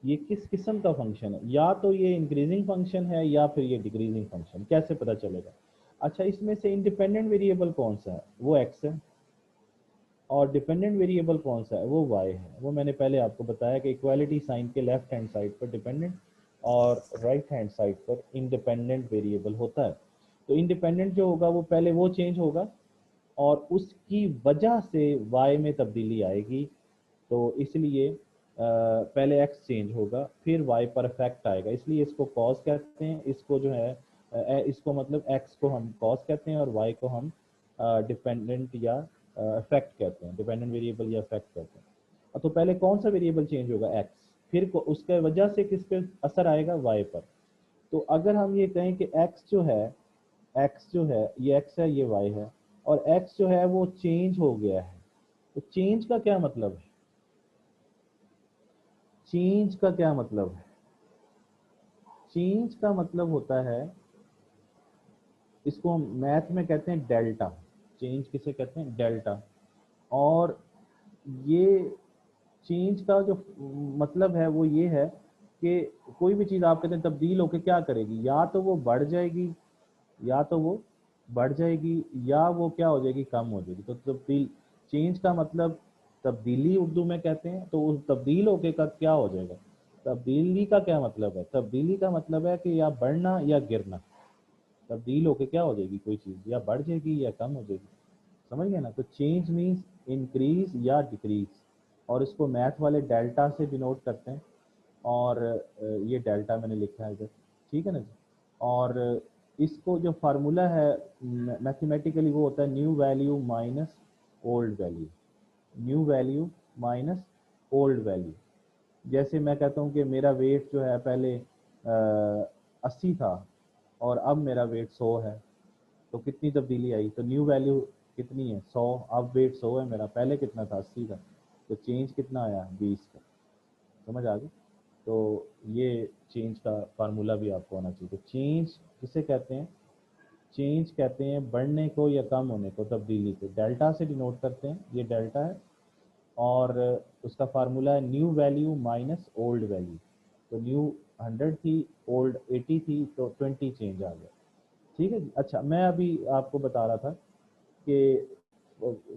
ये किस किस्म का फंक्शन है, या तो ये इंक्रीजिंग फंक्शन है या फिर ये डिक्रीजिंग फंक्शन, कैसे पता चलेगा? अच्छा, इसमें से इंडिपेंडेंट वेरिएबल कौन सा है, वो x है, और डिपेंडेंट वेरिएबल कौन सा है, वो y है। वो मैंने पहले आपको बताया कि इक्वालिटी साइन के लेफ्ट हैंड साइड पर डिपेंडेंट और राइट हैंड साइड पर इंडिपेंडेंट वेरिएबल होता है। तो इंडिपेंडेंट जो होगा वो पहले वो चेंज होगा और उसकी वजह से y में तब्दीली आएगी। तो इसलिए पहले x चेंज होगा, फिर y पर इफेक्ट आएगा, इसलिए इसको कॉज कहते हैं। इसको जो है इसको मतलब x को हम कॉज कहते हैं और y को हम डिपेंडेंट या इफेक्ट कहते हैं, डिपेंडेंट वेरिएबल या इफेक्ट कहते हैं। तो पहले कौन सा वेरिएबल चेंज होगा, x, फिर उसके वजह से किस पे असर आएगा, y पर। तो अगर हम ये कहें कि x जो है, x जो है ये x है, ये y है, और x जो है वो चेंज हो गया है, तो चेंज का क्या मतलब है, चेंज का क्या मतलब है? चेंज का मतलब होता है, इसको हम मैथ में कहते हैं डेल्टा। चेंज किसे कहते हैं, डेल्टा। और ये चेंज का जो मतलब है वो ये है कि कोई भी चीज़ आप कहते हैं तब्दील होकर क्या करेगी, या तो वो बढ़ जाएगी, या तो वो बढ़ जाएगी, या वो क्या हो जाएगी, कम हो जाएगी। तो तब्दील, चेंज का मतलब तब्दीली उर्दू में कहते हैं। तो उस तब्दील होके का क्या हो जाएगा, तब्दीली का क्या मतलब है, तब्दीली का मतलब है कि या बढ़ना या गिरना। तब्दील होके क्या हो जाएगी, कोई चीज़ या बढ़ जाएगी या कम हो जाएगी, समझ गए ना? तो चेंज मीन्स इंक्रीज या डिक्रीज, और इसको मैथ वाले डेल्टा से डिनोट करते हैं। और ये डेल्टा मैंने लिखा है इधर, ठीक है ना जी। और इसको जो फार्मूला है मैथमेटिकली वो होता है new value minus old value, new value minus old value. जैसे मैं कहता हूँ कि मेरा वेट जो है पहले 80 था और अब मेरा वेट 100 है, तो कितनी तब्दीली आई, तो न्यू वैल्यू कितनी है, 100। अब वेट 100 है मेरा, पहले कितना था, 80 था, तो चेंज कितना आया, 20 का। समझ आ गई? तो ये चेंज का फार्मूला भी आपको आना चाहिए। तो चेंज किसे कहते हैं, चेंज कहते हैं बढ़ने को या कम होने को, तब्दीली को। डेल्टा से डिनोट करते हैं, ये डेल्टा है। और उसका फार्मूला है new value minus old value. तो न्यू 100 थी, ओल्ड 80 थी, तो 20 चेंज आ गया, ठीक है जी। अच्छा, मैं अभी आपको बता रहा था कि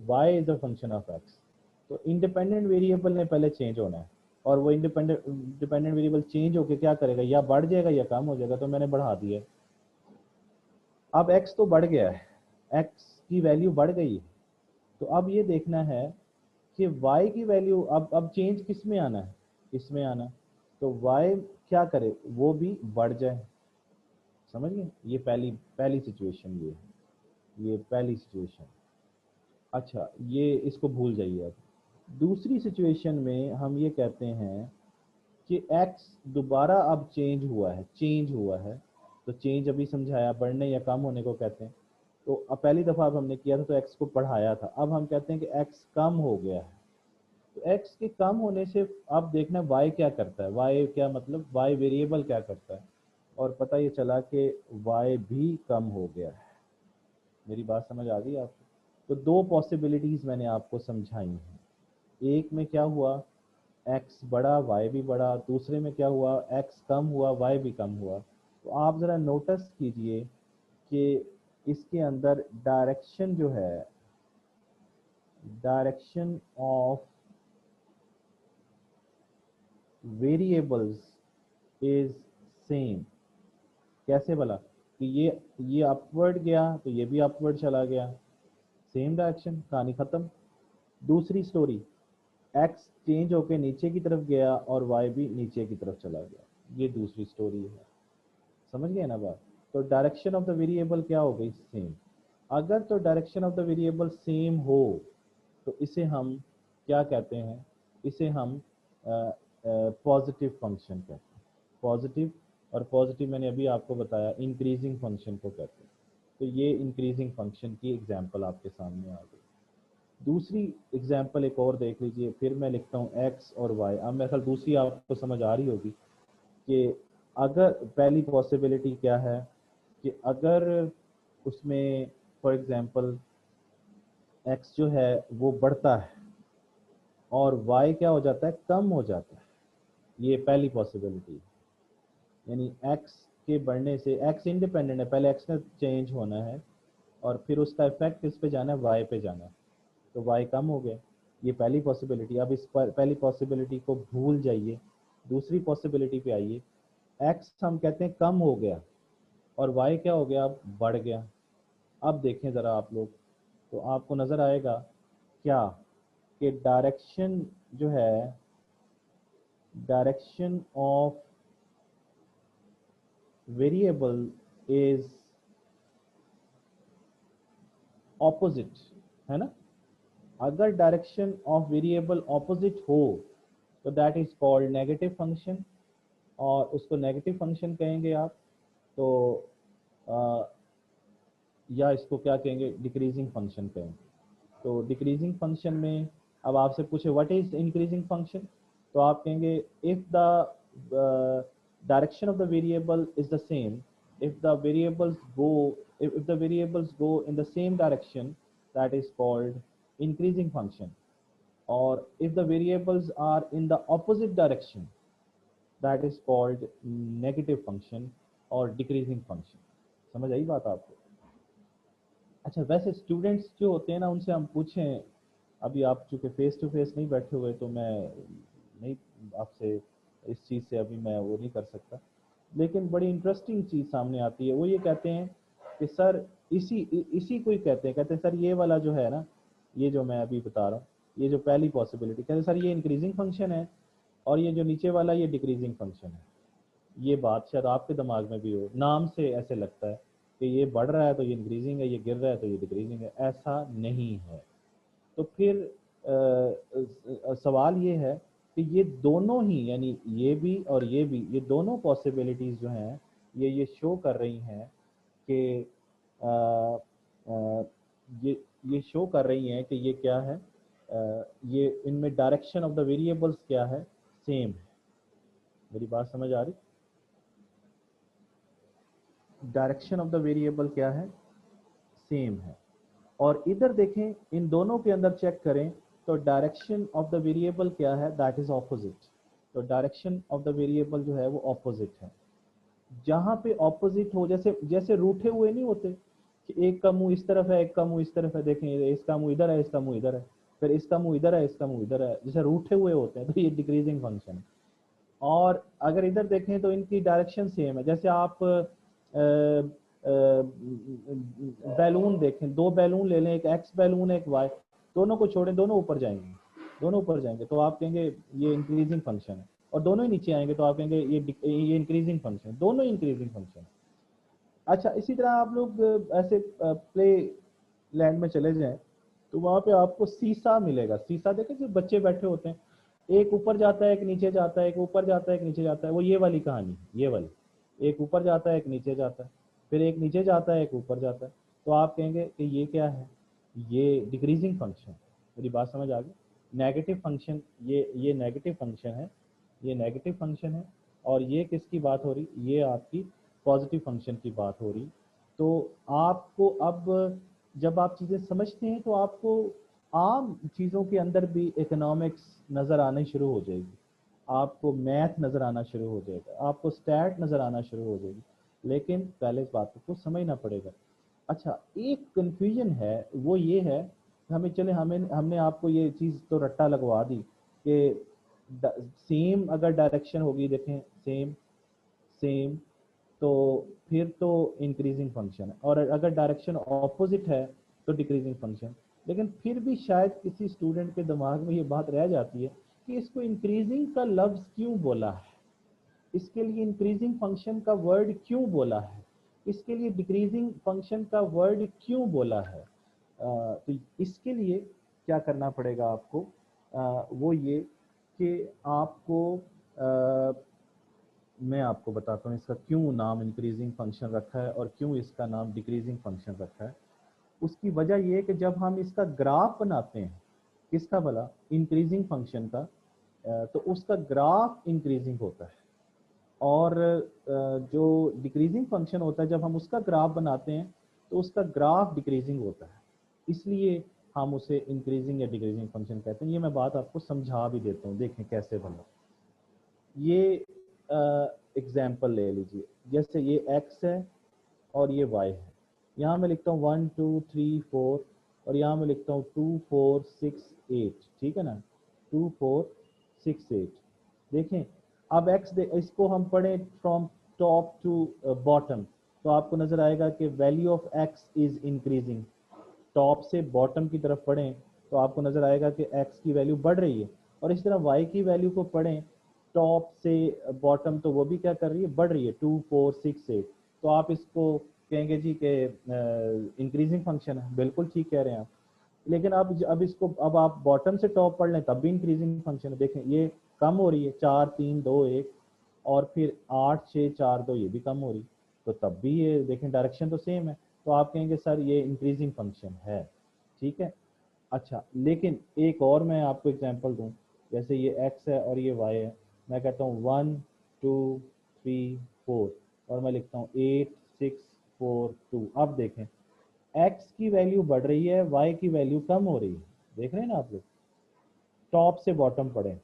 y is a function of x। तो इंडिपेंडेंट वेरिएबल ने पहले चेंज होना है, और वो इंडिपेंडेंट वेरिएबल चेंज होकर क्या करेगा, या बढ़ जाएगा या कम हो जाएगा। तो मैंने बढ़ा दिया, अब x तो बढ़ गया है, x की वैल्यू बढ़ गई है। तो अब ये देखना है कि y की वैल्यू अब चेंज किस में आना है, इसमें आना है। तो y क्या करे, वो भी बढ़ जाए, समझ गए? ये पहली पहली सिचुएशन, ये पहली सिचुएशन। अच्छा, ये इसको भूल जाइए अब। दूसरी सिचुएशन में हम ये कहते हैं कि x दोबारा अब चेंज हुआ है। तो चेंज अभी समझाया, बढ़ने या कम होने को कहते हैं। तो अब पहली दफ़ा अब हमने किया था तो x को बढ़ाया था, अब हम कहते हैं कि x कम हो गया है। तो x के कम होने से अब देखना y क्या करता है, y क्या मतलब y वेरिएबल क्या करता है, और पता ये चला कि y भी कम हो गया है। मेरी बात समझ आ गई आपको? तो दो पॉसिबिलिटीज़ मैंने आपको समझाई हैं। एक में क्या हुआ, x बढ़ा y भी बढ़ा, दूसरे में क्या हुआ, x कम हुआ y भी कम हुआ। तो आप ज़रा नोटिस कीजिए कि इसके अंदर डायरेक्शन जो है, direction of variables is same. कैसे भला कि ये अपवर्ड गया तो ये भी अपवर्ड चला गया, सेम डायरेक्शन, कहानी ख़त्म। दूसरी स्टोरी, एक्स चेंज होके नीचे की तरफ गया और वाई भी नीचे की तरफ चला गया, ये दूसरी स्टोरी है। समझ गए ना बात? तो डायरेक्शन ऑफ द वेरिएबल क्या हो गई, सेम। अगर तो direction of the variable same हो तो इसे हम क्या कहते हैं, इसे हम पॉजिटिव फंक्शन कहते हैं। पॉजिटिव, और पॉजिटिव मैंने अभी आपको बताया इंक्रीजिंग फंक्शन को कहते हैं। तो ये इंक्रीजिंग फंक्शन की एग्जांपल आपके सामने आ गई। दूसरी एग्जांपल एक और देख लीजिए, फिर मैं लिखता हूँ एक्स और वाई। अब मेरे ख्याल दूसरी आपको समझ आ रही होगी कि अगर पहली पॉसिबिलिटी क्या है कि अगर उसमें फॉर एग्जांपल एक्स जो है वो बढ़ता है और वाई क्या हो जाता है, कम हो जाता है। ये पहली पॉसिबिलिटी, यानी एक्स के बढ़ने से, एक्स इंडिपेंडेंट है, पहले एक्स ने चेंज होना है और फिर उसका इफेक्ट किस पे जाना है, वाई पे जाना है, तो वाई कम हो गया। ये पहली पॉसिबिलिटी। अब इस पहली पॉसिबिलिटी को भूल जाइए, दूसरी पॉसिबिलिटी पे आइए। एक्स हम कहते हैं कम हो गया और वाई क्या हो गया, अब बढ़ गया। अब देखें ज़रा आप लोग, तो आपको नज़र आएगा क्या कि डायरेक्शन जो है, direction of variable is opposite, है ना? अगर डायरेक्शन ऑफ वेरिएबल ऑपोजिट हो तो that is called negative function, और उसको नेगेटिव फंक्शन कहेंगे आप। तो आ, या इसको क्या कहेंगे, डिक्रीजिंग फंक्शन कहेंगे। तो डिक्रीजिंग फंक्शन में अब आपसे पूछे व्हाट इज इंक्रीजिंग फंक्शन, तो आप कहेंगे if the direction of the variable is the same, if the variables go if the variables go in the same direction, that is called increasing function, or if the variables are in the opposite direction, that is called negative function or decreasing function। समझ आई बात आपको? अच्छा, वैसे students जो होते हैं ना, उनसे हम पूछें, अभी आप चूँकि फेस टू फेस नहीं बैठे हुए तो मैं नहीं आपसे इस चीज़ से अभी मैं वो नहीं कर सकता, लेकिन बड़ी इंटरेस्टिंग चीज़ सामने आती है। वो ये कहते हैं कि सर इसी को ही कहते हैं सर ये वाला जो है ना, ये जो मैं अभी बता रहा हूँ, ये जो पहली पॉसिबिलिटी, कहते हैं सर ये इंक्रीजिंग फंक्शन है और ये जो नीचे वाला ये डिक्रीजिंग फंक्शन है। ये बात शायद आपके दिमाग में भी हो, नाम से ऐसे लगता है कि ये बढ़ रहा है तो ये इंक्रीजिंग है, ये गिर रहा है तो ये डिक्रीजिंग है। ऐसा नहीं है। तो फिर सवाल ये है कि ये दोनों ही, यानी ये भी और ये भी, ये दोनों पॉसिबिलिटीज़ जो हैं ये शो कर रही हैं कि अ, अ, ये शो कर रही हैं कि ये क्या है, ये इनमें डायरेक्शन ऑफ द वेरिएबल्स क्या है, सेम है। मेरी बात समझ आ रही? डायरेक्शन ऑफ द वेरिएबल क्या है, सेम है। और इधर देखें, इन दोनों के अंदर चेक करें तो डायरेक्शन ऑफ द वेरिएबल क्या है, दैट इज ऑपोजिट। तो डायरेक्शन ऑफ द वेरिएबल जो है वो ऑपोजिट है। जहां पे ऑपोजिट हो, जैसे जैसे रूठे हुए नहीं होते कि एक का मुंह इस तरफ है एक का मुंह इस तरफ है, देखें इसका मुंह इधर है इसका मुंह इधर है, फिर इसका मुंह इधर है इसका मुंह इधर है, जैसे रूठे हुए होते हैं, तो ये डिक्रीजिंग फंक्शन है। और अगर इधर देखें तो इनकी डायरेक्शन सेम है। जैसे आप बैलून देखें, दो बैलून ले लें, एक एक्स बैलून है एक वाई, दोनों को छोड़ें, दोनों ऊपर जाएंगे, दोनों ऊपर जाएंगे तो आप कहेंगे ये इंक्रीजिंग फंक्शन है, और दोनों ही नीचे आएंगे तो आप कहेंगे ये इंक्रीजिंग फंक्शन है, दोनों इंक्रीजिंग फंक्शन है। अच्छा, इसी तरह आप लोग ऐसे प्ले लैंड में चले जाएं तो वहां पे आपको सीसा मिलेगा। सीसा देखे जो बच्चे बैठे होते हैं, एक ऊपर जाता है एक नीचे जाता है, एक ऊपर जाता है एक नीचे जाता है, वो ये वाली कहानी, ये वाली, एक ऊपर जाता है एक नीचे जाता है, फिर एक नीचे जाता है एक ऊपर जाता है। तो आप कहेंगे कि ये क्या है, ये डिक्रीजिंग फंक्शन। मेरी बात समझ आ गई? नेगेटिव फंक्शन, ये नेगेटिव फंक्शन है, ये नेगेटिव फंक्शन है। और ये किसकी बात हो रही, ये आपकी पॉजिटिव फंक्शन की बात हो रही। तो आपको अब जब आप चीज़ें समझते हैं तो आपको आम चीज़ों के अंदर भी इकोनॉमिक्स नज़र आने शुरू हो जाएगी, आपको मैथ नज़र आना शुरू हो जाएगा, आपको स्टैट नज़र आना शुरू हो जाएगी। लेकिन पहले इस बात को समझना पड़ेगा। अच्छा, एक कन्फ्यूजन है, वो ये है, हमें चले हमें हमने आपको ये चीज़ तो रट्टा लगवा दी कि सेम अगर डायरेक्शन होगी, देखें सेम सेम, तो फिर तो इंक्रीजिंग फंक्शन है, और अगर डायरेक्शन ऑपोजिट है तो डिक्रीजिंग फंक्शन। लेकिन फिर भी शायद किसी स्टूडेंट के दिमाग में ये बात रह जाती है कि इसको इंक्रीजिंग का लफ्ज़ क्यों बोला है, इसके लिए इंक्रीजिंग फंक्शन का वर्ड क्यों बोला है, इसके लिए डिक्रीजिंग फंक्शन का वर्ड क्यों बोला है। तो इसके लिए क्या करना पड़ेगा आपको, वो ये कि आपको मैं आपको बताता हूँ इसका क्यों नाम इंक्रीजिंग फंक्शन रखा है और क्यों इसका नाम डिक्रीजिंग फंक्शन रखा है। उसकी वजह यह है कि जब हम इसका ग्राफ बनाते हैं, किसका भला, इंक्रीजिंग फंक्शन का, तो उसका ग्राफ इंक्रीजिंग होता है। और जो डिक्रीजिंग फंक्शन होता है, जब हम उसका ग्राफ बनाते हैं तो उसका ग्राफ डिक्रीजिंग होता है। इसलिए हम उसे इंक्रीजिंग या डिक्रीजिंग फंक्शन कहते हैं। ये मैं बात आपको समझा भी देता हूँ, देखें कैसे बना। ये एग्जाम्पल ले लीजिए, जैसे ये x है और ये y है। यहाँ मैं लिखता हूँ 1 2 3 4, और यहाँ मैं लिखता हूँ 2 4 6 8, ठीक है ना, 2 4 6 8। देखें अब x इसको हम पढ़ें फ्रॉम टॉप टू बॉटम, तो आपको नजर आएगा कि value of x is increasing. Top से बॉटम की तरफ पढ़ें तो आपको नजर आएगा कि x की वैल्यू बढ़ रही है, और इस तरह y की वैल्यू को पढ़ें टॉप से बॉटम, तो वो भी क्या कर रही है, बढ़ रही है, 2 4 6 8। तो आप इसको कहेंगे जी कि इंक्रीजिंग फंक्शन है, बिल्कुल ठीक कह रहे हैं आप। लेकिन अब इसको अब आप बॉटम से टॉप पढ़ लें तब भी इंक्रीजिंग फंक्शन है। देखें ये कम हो रही है, 4 3 2 1, और फिर 8 6 4 2, ये भी कम हो रही, तो तब भी ये देखें डायरेक्शन तो सेम है। तो आप कहेंगे सर ये इंक्रीजिंग फंक्शन है, ठीक है। अच्छा, लेकिन एक और मैं आपको एग्जांपल दूं, जैसे ये x है और ये y है, मैं कहता हूँ 1 2 3 4, और मैं लिखता हूँ 8 6 4 2। अब देखें x की वैल्यू बढ़ रही है, y की वैल्यू कम हो रही है। देख रहे हैं ना आप लोग, टॉप से बॉटम पढ़े,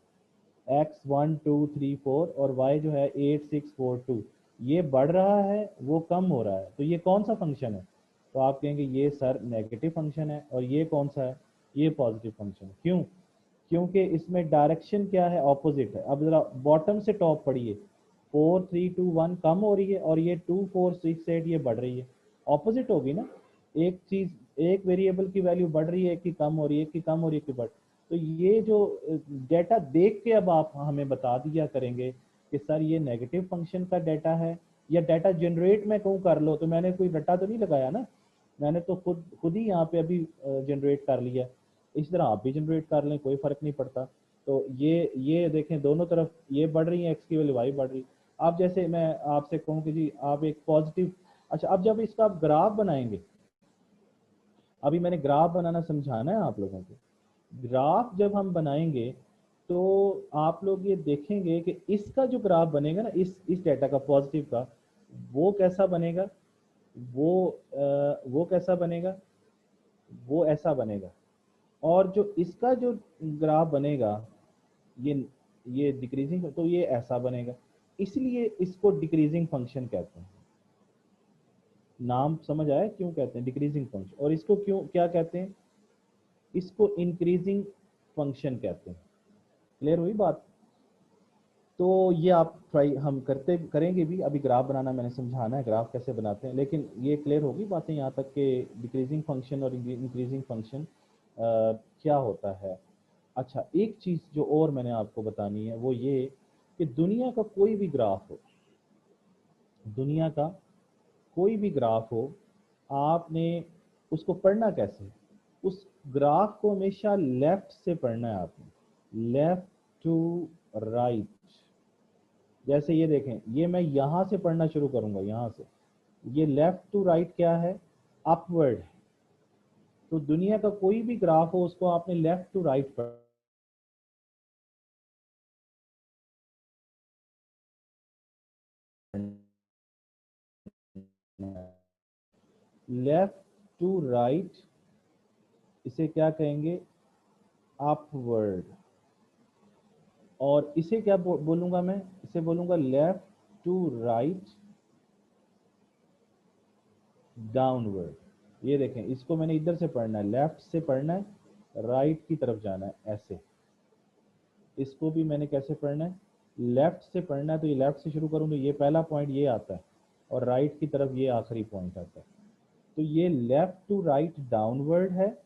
x 1 2 3 4 और y जो है 8 6 4 2, ये बढ़ रहा है वो कम हो रहा है, तो ये कौन सा फंक्शन है। तो आप कहेंगे ये सर नेगेटिव फंक्शन है, और ये कौन सा है, ये पॉजिटिव फंक्शन। क्यों, क्योंकि इसमें डायरेक्शन क्या है, ऑपोजिट है। अब जरा बॉटम से टॉप पढ़िए, 4 3 2 1 कम हो रही है, और ये 2 4 6 8 ये बढ़ रही है, ऑपोजिट होगी ना। एक चीज, एक वेरिएबल की वैल्यू बढ़ रही है, एक की कम हो रही है, एक की कम हो रही है, एक की बढ़। तो ये जो डेटा देख के अब आप हमें बता दिया करेंगे कि सर ये नेगेटिव फंक्शन का डेटा है, या डेटा जनरेट मैं कहूँ कर लो, तो मैंने कोई रट्टा तो नहीं लगाया ना, मैंने तो खुद खुद ही यहाँ पे अभी जनरेट कर लिया। इस तरह आप भी जनरेट कर लें, कोई फर्क नहीं पड़ता। तो ये देखें दोनों तरफ ये बढ़ रही है, एक्स की वैल्यू वाई बढ़ रही। आप जैसे मैं आपसे कहूँ कि जी आप एक पॉजिटिव, अच्छा अब जब इसका आप ग्राफ बनाएंगे, अभी मैंने ग्राफ बनाना समझाना है आप लोगों को। ग्राफ जब हम बनाएंगे तो आप लोग ये देखेंगे कि इसका जो ग्राफ बनेगा ना, इस डेटा का पॉजिटिव का, वो कैसा बनेगा, वो कैसा बनेगा, वो ऐसा बनेगा। और जो इसका जो ग्राफ बनेगा, ये ये डिक्रीजिंग, तो ये ऐसा बनेगा। इसलिए इसको डिक्रीजिंग फंक्शन कहते हैं। नाम समझ आया क्यों कहते हैं डिक्रीजिंग फंक्शन, और इसको क्यों क्या कहते हैं, इसको इंक्रीजिंग फंक्शन कहते हैं। क्लियर हुई बात। तो ये आप ट्राई हम करते करेंगे भी, अभी ग्राफ बनाना मैंने समझाना है, ग्राफ कैसे बनाते हैं, लेकिन ये क्लियर होगी बातें यहाँ तक कि डिक्रीजिंग फंक्शन और इंक्रीजिंग फंक्शन क्या होता है। अच्छा, एक चीज़ जो और मैंने आपको बतानी है वो ये कि दुनिया का कोई भी ग्राफ हो, दुनिया का कोई भी ग्राफ हो, आपने उसको पढ़ना कैसे, उस ग्राफ को हमेशा लेफ्ट से पढ़ना है आपने, लेफ्ट टू राइट। जैसे ये देखें, ये मैं यहां से पढ़ना शुरू करूंगा, यहां से, ये लेफ्ट टू राइट क्या है, अपवर्ड है। तो दुनिया का कोई भी ग्राफ हो उसको आपने लेफ्ट टू राइट पढ़ना है। लेफ्ट टू राइट, इसे क्या कहेंगे, अपवर्ड। और इसे क्या बोलूंगा मैं, इसे बोलूंगा लेफ्ट टू राइट डाउनवर्ड। ये देखें, इसको मैंने इधर से पढ़ना है, लेफ्ट से पढ़ना है, राइट की तरफ जाना है, ऐसे। इसको भी मैंने कैसे पढ़ना है, लेफ्ट से पढ़ना है, तो ये लेफ्ट से शुरू करूँ तो ये पहला पॉइंट ये आता है, और राइट की तरफ ये आखिरी पॉइंट आता है। तो ये लेफ्ट टू राइट डाउनवर्ड है,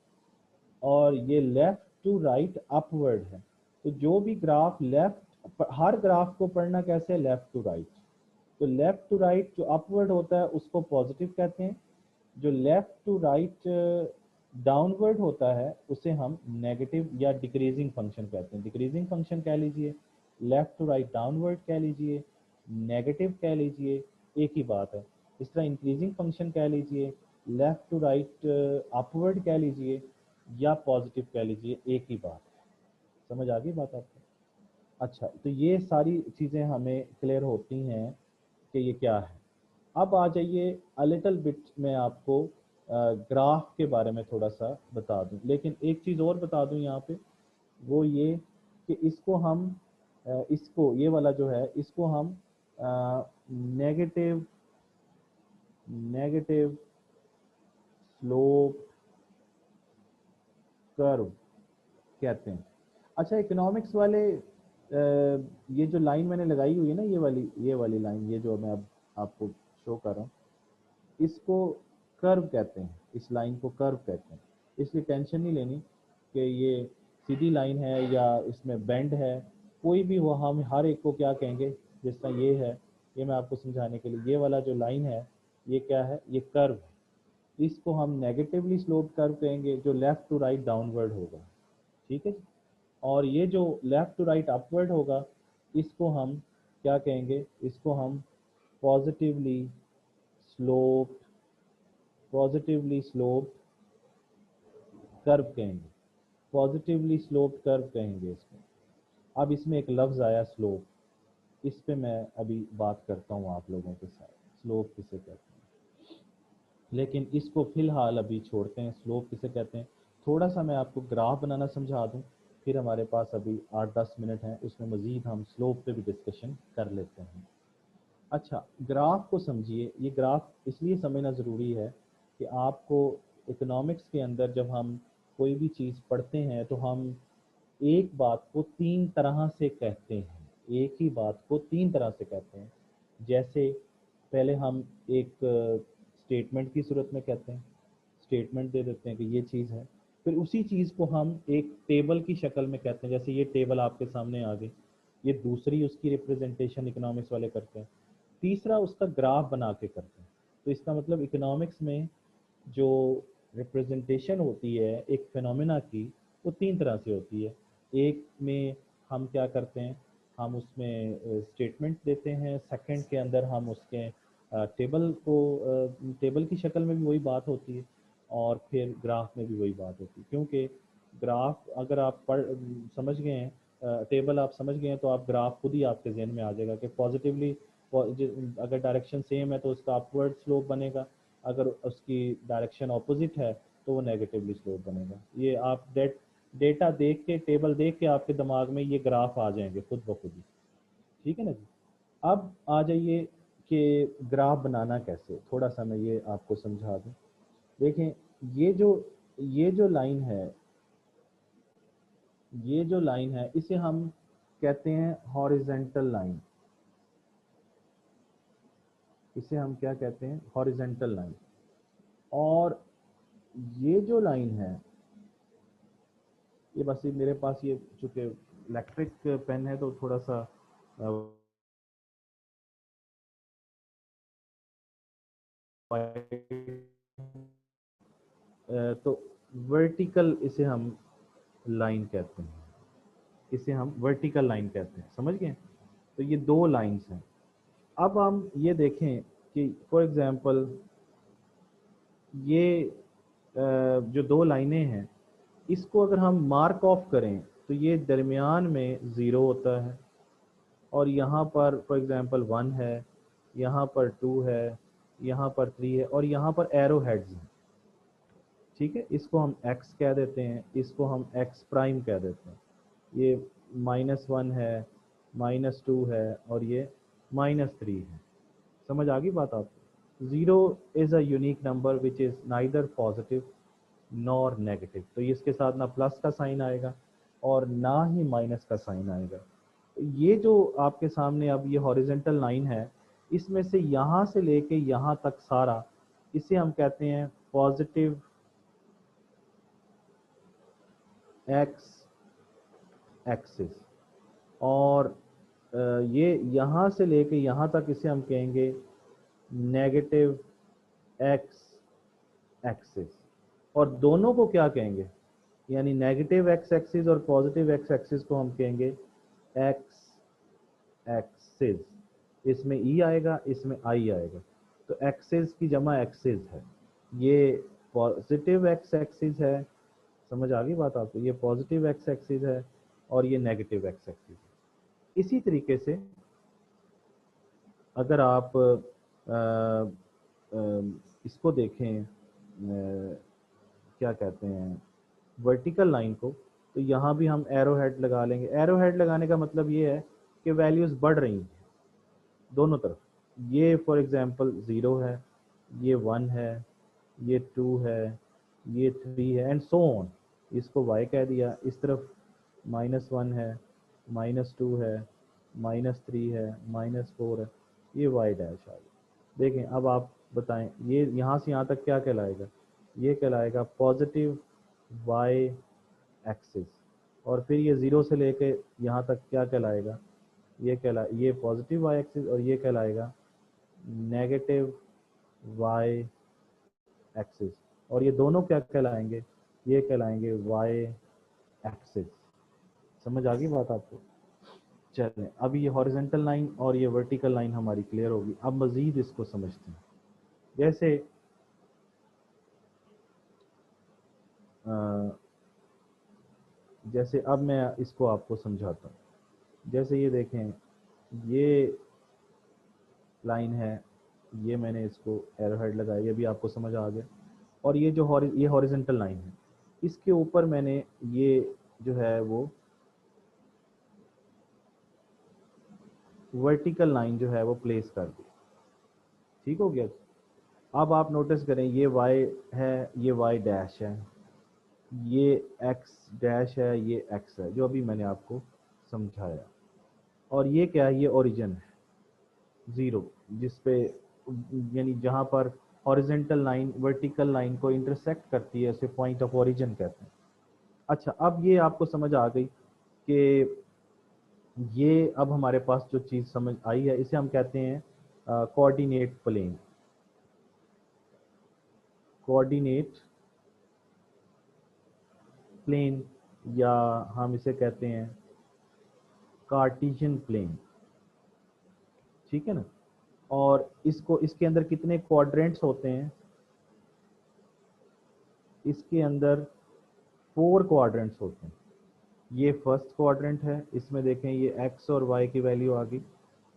और ये लेफ्ट टू राइट अपवर्ड है। तो जो भी ग्राफ लेफ्ट, हर ग्राफ को पढ़ना कैसे है, लेफ्ट टू राइट। तो लेफ्ट टू राइट जो अपवर्ड होता है उसको पॉजिटिव कहते हैं, जो लेफ्ट टू राइट डाउनवर्ड होता है उसे हम नेगेटिव या डिक्रीजिंग फंक्शन कहते हैं। डिक्रीजिंग फंक्शन कह लीजिए, लेफ्ट टू राइट डाउनवर्ड कह लीजिए, नेगेटिव कह लीजिए, एक ही बात है। इस तरह इंक्रीजिंग फंक्शन कह लीजिए, लेफ्ट टू राइट अपवर्ड कह लीजिए, या पॉजिटिव कह लीजिए, एक ही बात है। समझ आ गई बात आपको? अच्छा, तो ये सारी चीज़ें हमें क्लियर होती हैं कि ये क्या है। अब आ जाइए, अ लिटिल बिट मैं आपको ग्राफ के बारे में थोड़ा सा बता दूं, लेकिन एक चीज़ और बता दूं यहाँ पे, वो ये कि इसको हम इसको, ये वाला जो है, इसको हम नेगेटिव नेगेटिव स्लोप कर्व कहते हैं। अच्छा, इकोनॉमिक्स वाले ये जो लाइन मैंने लगाई हुई है ना, ये वाली लाइन, ये जो मैं अब आपको शो कर रहा हूँ, इसको कर्व कहते हैं, इस लाइन को कर्व कहते हैं। इसलिए टेंशन नहीं लेनी कि ये सीधी लाइन है या इसमें बेंड है, कोई भी हो, हम हर एक को क्या कहेंगे, जिस तरह ये है, ये मैं आपको समझाने के लिए, ये वाला जो लाइन है ये क्या है, ये कर्व है। इसको हम नेगेटिवली स्लोप कर्व कहेंगे, जो लेफ्ट टू राइट डाउनवर्ड होगा। ठीक है जी। और ये जो लेफ्ट टू राइट अपवर्ड होगा, इसको हम क्या कहेंगे, इसको हम positively slope positively slope curve कहेंगे, पॉजिटिवली स्लोप कर्व कहेंगे इसको। अब इसमें एक लफ्ज़ आया स्लोप, इस पे मैं अभी बात करता हूँ आप लोगों के साथ, स्लोप किसे कहते हैं। लेकिन इसको फिलहाल अभी छोड़ते हैं, स्लोप किसे कहते हैं। थोड़ा सा मैं आपको ग्राफ बनाना समझा दूँ, फिर हमारे पास अभी 8-10 मिनट हैं, उसमें मज़ीद हम स्लोप पे भी डिस्कशन कर लेते हैं। अच्छा, ग्राफ को समझिए। ये ग्राफ इसलिए समझना ज़रूरी है कि आपको इकोनॉमिक्स के अंदर जब हम कोई भी चीज़ पढ़ते हैं तो हम एक बात को तीन तरह से कहते हैं, एक ही बात को तीन तरह से कहते हैं। जैसे पहले हम एक स्टेटमेंट की सूरत में कहते हैं, स्टेटमेंट दे देते हैं कि ये चीज़ है। फिर उसी चीज़ को हम एक टेबल की शक्ल में कहते हैं, जैसे ये टेबल आपके सामने आ गई, ये दूसरी उसकी रिप्रेजेंटेशन इकोनॉमिक्स वाले करते हैं। तीसरा उसका ग्राफ बना के करते हैं। तो इसका मतलब इकोनॉमिक्स में जो रिप्रेजेंटेशन होती है एक फिनोमेना की, वो तीन तरह से होती है। एक में हम क्या करते हैं, हम उसमें स्टेटमेंट देते हैं, सेकंड के अंदर हम उसके टेबल को, टेबल की शक्ल में भी वही बात होती है, और फिर ग्राफ में भी वही बात होती है। क्योंकि ग्राफ अगर आप समझ गए हैं, टेबल आप समझ गए हैं, तो आप ग्राफ खुद ही आपके जहन में आ जाएगा कि पॉजिटिवली, अगर डायरेक्शन सेम है तो उसका अपवर्ड स्लोप बनेगा, अगर उसकी डायरेक्शन ऑपोजिट है तो वो नेगेटिवली स्लोप बनेगा। ये आप डेटा देख के, टेबल देख के आपके दिमाग में ये ग्राफ आ जाएंगे खुद ब खुद ही। ठीक है ना जी। अब आ जाइए कि ग्राफ बनाना कैसे, थोड़ा सा मैं ये आपको समझा दूं। देखें, ये जो ये जो लाइन है, ये जो लाइन है, इसे हम कहते हैं हॉरिजेंटल लाइन। इसे हम क्या कहते हैं, हॉरिजेंटल लाइन। और ये जो लाइन है, ये बस, ये मेरे पास ये चूंकि इलेक्ट्रिक पेन है तो थोड़ा सा तो वर्टिकल, इसे हम लाइन कहते हैं, इसे हम वर्टिकल लाइन कहते हैं, समझ गए। तो ये दो लाइंस हैं। अब हम ये देखें कि फॉर एग्जांपल ये जो दो लाइनें हैं, इसको अगर हम मार्क ऑफ करें तो ये दरमियान में ज़ीरो होता है, और यहाँ पर फॉर एग्जांपल 1 है, यहाँ पर 2 है, यहाँ पर 3 है, और यहाँ पर एरो हेड्स हैं। ठीक है, इसको हम x कह देते हैं, इसको हम x प्राइम कह देते हैं। ये -1 है, -2 है, और ये -3 है। समझ आ गई बात आपको। Zero is a unique number which is neither positive nor negative. तो ये इसके साथ ना प्लस का साइन आएगा और ना ही माइनस का साइन आएगा। ये जो आपके सामने अब ये हॉरिजेंटल लाइन है, इसमें से यहाँ से लेके यहाँ तक सारा, इसे हम कहते हैं पॉजिटिव एक्स एक्सिस। और ये यहाँ से लेके यहाँ तक इसे हम कहेंगे नेगेटिव एक्स एक्सिस। और दोनों को क्या कहेंगे, यानी नेगेटिव एक्स एक्सिस और पॉजिटिव एक्स एक्सिस को हम कहेंगे एक्स एक्सिस। इसमें ई आएगा, इसमें आई आएगा, तो एक्सिस की जमा एक्सिस है। ये पॉजिटिव एक्स एक्सिस है, समझ आ गई बात आपको। ये पॉजिटिव एक्स एक्सिस है और ये नेगेटिव एक्स एक्सिस है। इसी तरीके से अगर आप इसको देखें, क्या कहते हैं, वर्टिकल लाइन को, तो यहाँ भी हम एरो हेड लगा लेंगे। एरो हेड लगाने का मतलब ये है कि वैल्यूज़ बढ़ रही हैं दोनों तरफ। ये फॉर एग्जांपल 0 है, ये 1 है, ये 2 है, ये 3 है, एंड सो ऑन। इसको y कह दिया, इस तरफ -1 है, -2 है, -3 है, -4 है, ये y डैश आ गया। देखें, अब आप बताएं ये यहाँ से यहाँ तक क्या कहलाएगा। ये कहलाएगा पॉजिटिव y एक्सिस। और फिर ये 0 से लेके यहाँ तक क्या कहलाएगा, ये पॉजिटिव y एक्सिस, और ये कहलाएगा नेगेटिव y एक्सिस। और ये दोनों क्या कहलाएंगे, ये कहलाएंगे y एक्सिस। समझ आ गई बात आपको। चलें, अब ये हॉरिजेंटल लाइन और ये वर्टिकल लाइन हमारी क्लियर होगी। अब मज़ीद इसको समझते हैं। जैसे जैसे अब मैं इसको आपको समझाता हूँ। जैसे ये देखें, ये लाइन है, ये मैंने इसको एरो हेड लगाया, ये भी आपको समझ आ गया। और ये जो ये हॉरिजेंटल लाइन है, इसके ऊपर मैंने ये जो है वो वर्टिकल लाइन जो है वो प्लेस कर दी। ठीक हो गया। अब आप नोटिस करें, ये y है, ये y डैश है, ये x डैश है, ये x है, जो अभी मैंने आपको समझाया। और ये क्या है, ये ओरिजिन है 0, जिस पे यानी जहाँ पर हॉरिजेंटल लाइन वर्टिकल लाइन को इंटरसेक्ट करती है, उसे पॉइंट ऑफ ओरिजिन कहते हैं। अच्छा, अब ये आपको समझ आ गई कि ये अब हमारे पास जो चीज़ समझ आई है, इसे हम कहते हैं कोऑर्डिनेट प्लेन। कोऑर्डिनेट प्लेन, या हम इसे कहते हैं कार्टेशियन प्लेन। ठीक है ना। और इसको, इसके अंदर कितने क्वाड्रेंट्स होते हैं, इसके अंदर 4 क्वाड्रेंट्स होते हैं। ये फर्स्ट क्वाड्रेंट है, इसमें देखें ये x और y की वैल्यू आ गई।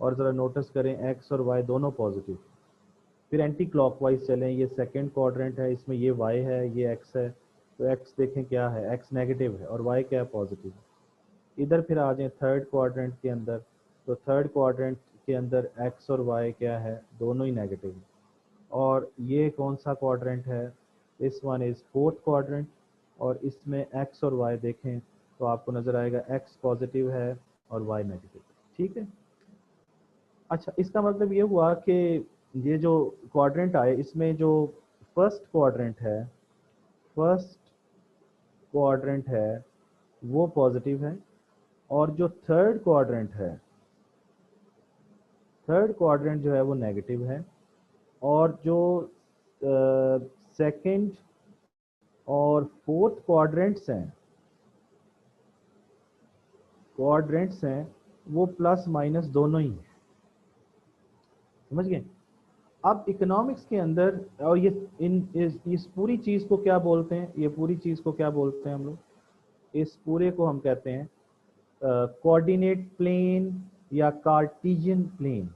और ज़रा नोटिस करें, x और y दोनों पॉजिटिव। फिर एंटी क्लॉकवाइज चलें, ये सेकंड क्वाड्रेंट है, इसमें ये y है, ये x है। तो x देखें क्या है, x नेगेटिव है, और y क्या है, पॉजिटिव है। इधर फिर आ जाएं थर्ड क्वाड्रेंट के अंदर, तो थर्ड क्वाड्रेंट के अंदर x और y क्या है, दोनों ही नेगेटिव है। और ये कौन सा क्वाड्रेंट है, this one is fourth quadrant. और इसमें x और y देखें तो आपको नज़र आएगा x पॉजिटिव है और y नेगेटिव है। ठीक है। अच्छा, इसका मतलब ये हुआ कि ये जो क्वाड्रेंट आए, इसमें जो फर्स्ट क्वाड्रेंट है, फर्स्ट क्वाड्रेंट है वो पॉजिटिव है, और जो थर्ड क्वाड्रेंट है, थर्ड क्वाड्रेंट जो है वो नेगेटिव है। और जो सेकंड और फोर्थ क्वाड्रेंट्स हैं वो प्लस माइनस दोनों ही हैं, समझ गए। अब इकोनॉमिक्स के अंदर और ये इस पूरी चीज़ को क्या बोलते हैं, ये पूरी चीज़ को क्या बोलते हैं हम लोग, इस पूरे को हम कहते हैं कोऑर्डिनेट प्लेन या कार्टेशियन प्लेन।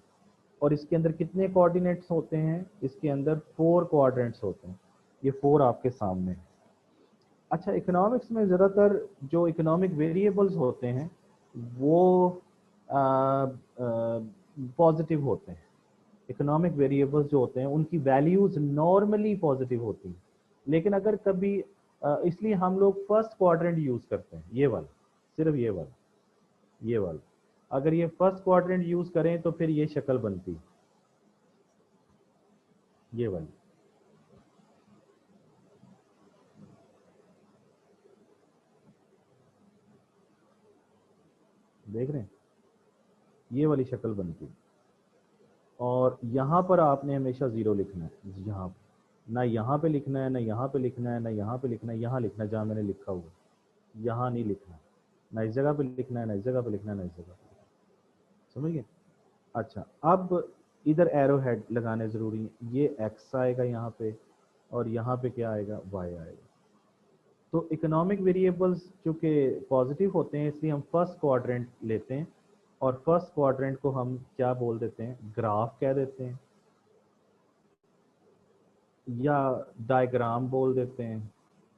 और इसके अंदर कितने कोऑर्डिनेट्स होते हैं, इसके अंदर 4 क्वाड्रेंट्स होते हैं, ये 4 आपके सामने हैं। अच्छा, इकोनॉमिक्स में ज़्यादातर जो इकोनॉमिक वेरिएबल्स होते हैं वो पॉजिटिव होते हैं। इकोनॉमिक वेरिएबल्स जो होते हैं उनकी वैल्यूज नॉर्मली पॉजिटिव होती हैं, लेकिन अगर कभी इसलिए हम लोग फर्स्ट क्वाड्रेंट यूज करते हैं, ये वाला, सिर्फ ये वाला अगर ये फर्स्ट क्वाड्रेंट यूज करें तो फिर ये शक्ल बनती है, ये वाली। देख रहे हैं, ये वाली शक्ल बनती है। और यहाँ पर आपने हमेशा ज़ीरो लिखना है, यहाँ पर ना यहाँ पे लिखना है, ना यहाँ पे लिखना है, ना यहाँ पे लिखना है, यहाँ लिखना है जहाँ मैंने लिखा हुआ, यहाँ नहीं लिखना है, ना इस जगह पे लिखना है, ना इस जगह पे लिखना है, ना इस जगह पे, समझ गए। अच्छा, अब इधर एरो हेड लगाने ज़रूरी है, ये एक्स आएगा यहाँ पे और यहाँ पे क्या आएगा, वाई आएगा। तो इकोनॉमिक वेरिएबल्स चूँकि पॉजिटिव होते हैं इसलिए हम फर्स्ट क्वाड्रेंट लेते हैं, और फर्स्ट क्वाड्रेंट को हम क्या बोल देते हैं, ग्राफ कह देते हैं या डायग्राम बोल देते हैं।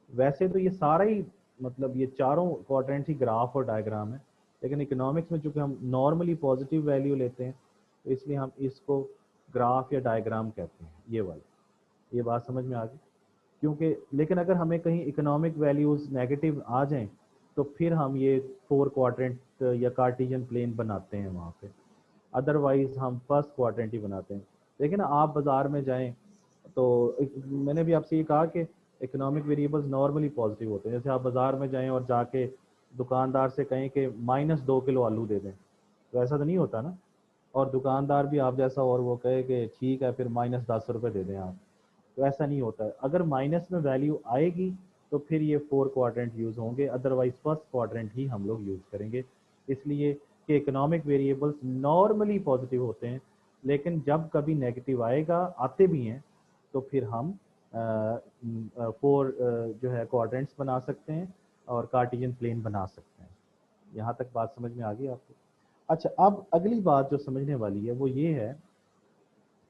वैसे तो ये सारा ही मतलब ये चारों क्वाड्रेंट ही ग्राफ और डायग्राम है, लेकिन इकोनॉमिक्स में चूंकि हम नॉर्मली पॉजिटिव वैल्यू लेते हैं तो इसलिए हम इसको ग्राफ या डायग्राम कहते हैं, ये वाला। ये बात समझ में आ गई, क्योंकि लेकिन अगर हमें कहीं इकोनॉमिक वैल्यूज नेगेटिव आ जाएं तो फिर हम ये 4 क्वाड्रेंट या कार्टेशियन प्लेन बनाते हैं वहाँ पे, अदरवाइज हम फर्स्ट क्वाड्रेंट ही बनाते हैं। लेकिन आप बाज़ार में जाएं तो मैंने भी आपसे ये कहा कि इकोनॉमिक वेरिएबल्स नॉर्मली पॉजिटिव होते हैं। जैसे आप बाज़ार में जाएं और जाके दुकानदार से कहें कि -2 किलो आलू दे दें, तो ऐसा तो नहीं होता ना। और दुकानदार भी आप जैसा और वो कहे कि ठीक है फिर -10 रुपये दे दें आप, तो ऐसा नहीं होता है। अगर माइनस में वैल्यू आएगी तो फिर ये 4 क्वाड्रेंट यूज़ होंगे, अदरवाइज फर्स्ट क्वाड्रेंट ही हम लोग यूज़ करेंगे। इसलिए कि इकोनॉमिक वेरिएबल्स नॉर्मली पॉजिटिव होते हैं, लेकिन जब कभी नेगेटिव आएगा, आते भी हैं, तो फिर हम 4 जो है क्वाड्रेंट्स बना सकते हैं और कार्टेशियन प्लेन बना सकते हैं। यहाँ तक बात समझ में आ गई आपको। अच्छा, अब अगली बात जो समझने वाली है वो ये है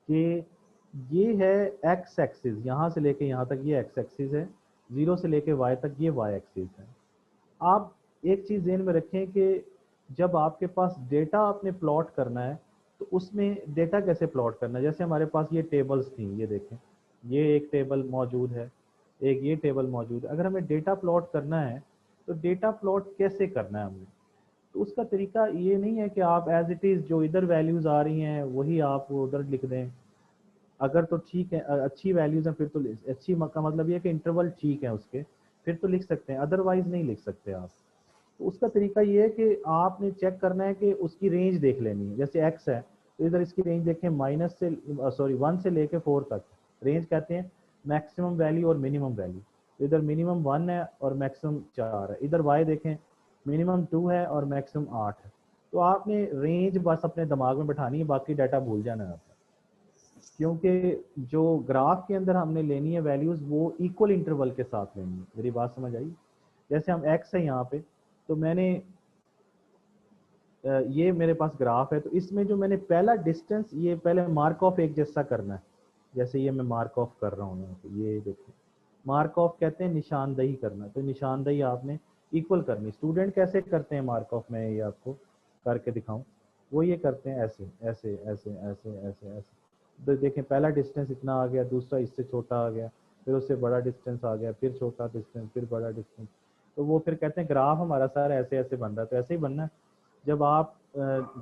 कि ये है एक्स एक्सिस, यहाँ से लेके यहाँ तक ये एक्स एक्सिस है, 0 से लेके वाई तक ये वाई एक्सिस है। आप एक चीज़ ध्यान में रखें कि जब आपके पास डेटा आपने प्लॉट करना है तो उसमें डेटा कैसे प्लॉट करना है। जैसे हमारे पास ये टेबल्स थी, ये देखें, ये एक टेबल मौजूद है, एक ये टेबल मौजूद है। अगर हमें डेटा प्लॉट करना है तो डेटा प्लॉट कैसे करना है हमने, तो उसका तरीका ये नहीं है कि आप एज इट इज़ जो इधर वैल्यूज़ आ रही हैं वही आप उधर लिख दें। अगर तो ठीक है, अच्छी वैल्यूज़ हैं फिर तो अच्छी का मतलब ये कि इंटरवल ठीक है उसके, फिर तो लिख सकते हैं, अदरवाइज नहीं लिख सकते आप। तो उसका तरीका ये है कि आपने चेक करना है कि उसकी रेंज देख लेनी है। जैसे एक्स है तो इधर इसकी रेंज देखें, 1 से लेके 4 तक रेंज कहते हैं, मैक्सिमम वैल्यू और मिनिमम वैल्यू। तो इधर मिनिमम 1 है और मैक्सिमम 4 है। इधर वाई देखें, मिनिमम 2 है और मैक्सिमम 8 है। तो आपने रेंज बस अपने दिमाग में बैठानी है, बाकी डाटा भूल जाना है आपने, क्योंकि जो ग्राफ के अंदर हमने लेनी है वैल्यूज़ वो इक्वल इंटरवल के साथ लेनी है। मेरी बात समझ आई। जैसे हम एक्स है यहाँ पे, तो मैंने ये मेरे पास ग्राफ है, तो इसमें जो मैंने पहला डिस्टेंस, ये पहले मार्क ऑफ एक जैसा करना है। जैसे ये मैं मार्क ऑफ कर रहा हूँ यहाँ पे, ये देखिए मार्क ऑफ कहते हैं निशानदही करना, तो निशानदही आपने इक्वल करनी। स्टूडेंट कैसे करते हैं मार्क ऑफ, मैं ये आपको करके दिखाऊं, वो ये करते हैं ऐसे ऐसे ऐसे ऐसे ऐसे ऐसे। तो देखें पहला डिस्टेंस इतना आ गया, दूसरा इससे छोटा आ गया, फिर उससे बड़ा डिस्टेंस आ गया, फिर छोटा डिस्टेंस, फिर बड़ा डिस्टेंस। तो वो फिर कहते हैं ग्राफ हमारा सारा ऐसे ऐसे बन रहा है। तो ऐसे ही बनना है, जब आप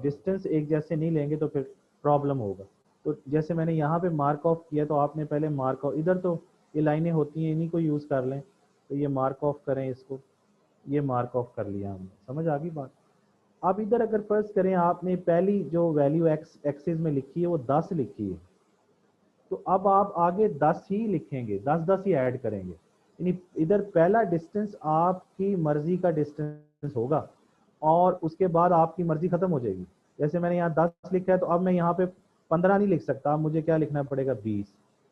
डिस्टेंस एक जैसे नहीं लेंगे तो फिर प्रॉब्लम होगा। तो जैसे मैंने यहाँ पे मार्क ऑफ किया, तो आपने पहले मार्क ऑफ, इधर तो ये लाइनें होती हैं इन्हीं को यूज़ कर लें, तो ये मार्क ऑफ करें इसको, ये मार्क ऑफ कर लिया हमने, समझ आ गई बात। अब इधर अगर फर्ज करें आपने पहली जो वैल्यू एक्स एक्सिस में लिखी है वो 10 लिखी है, तो अब आप आगे 10 ही लिखेंगे, 10 10 ही ऐड करेंगे। यानी इधर पहला डिस्टेंस आपकी मर्जी का डिस्टेंस होगा और उसके बाद आपकी मर्जी खत्म हो जाएगी। जैसे मैंने यहाँ 10 लिखा है तो अब मैं यहाँ पे 15 नहीं लिख सकता, अब मुझे क्या लिखना पड़ेगा 20,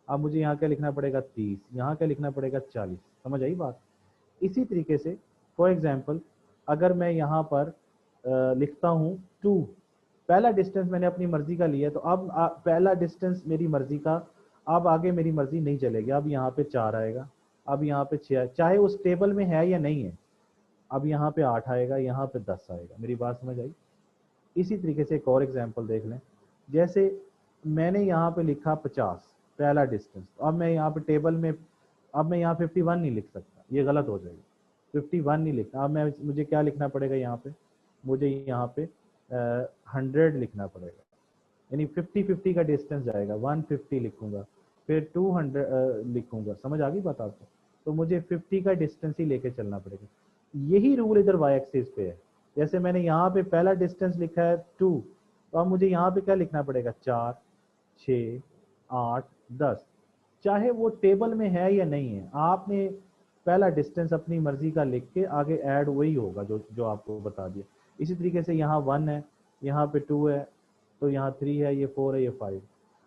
अब मुझे यहाँ क्या लिखना पड़ेगा 30, यहाँ क्या लिखना पड़ेगा 40। समझ आई बात? इसी तरीके से फॉर एग्जाम्पल अगर मैं यहाँ पर लिखता हूँ 2, पहला डिस्टेंस मैंने अपनी मर्जी का लिया, तो अब पहला डिस्टेंस मेरी मर्जी का, अब आगे मेरी मर्जी नहीं चलेगी, अब यहाँ पे 4 आएगा, अब यहाँ पे 6, चाहे उस टेबल में है या नहीं है, अब यहाँ पे 8 आएगा, यहाँ पे 10 आएगा। मेरी बात समझ आई? इसी तरीके से एक और एग्जांपल देख लें, जैसे मैंने यहाँ पे लिखा 50 पहला डिस्टेंस, अब मैं यहाँ पे टेबल में, अब मैं यहाँ 51 नहीं लिख सकता, ये गलत हो जाएगी, 51 नहीं लिखना, अब मैं मुझे क्या लिखना पड़ेगा यहाँ पे, मुझे यहाँ पे 100 लिखना पड़ेगा, यानी 50-50 का डिस्टेंस जाएगा, 150 लिखूंगा, फिर 200 लिखूंगा। समझ आ गई बात आपको? तो मुझे 50 का डिस्टेंस ही लेके चलना पड़ेगा। यही रूल इधर वाई एक्सिस पे है। जैसे मैंने यहाँ पे पहला डिस्टेंस लिखा है 2, तो अब मुझे यहाँ पे क्या लिखना पड़ेगा 4, 6, 8, 10, चाहे वो टेबल में है या नहीं है, आपने पहला डिस्टेंस अपनी मर्जी का लिख के आगे ऐड वही होगा जो जो आपको बता दिया। इसी तरीके से यहाँ 1 है, यहाँ पे 2 है, तो यहाँ 3 है, ये 4 है, ये 5।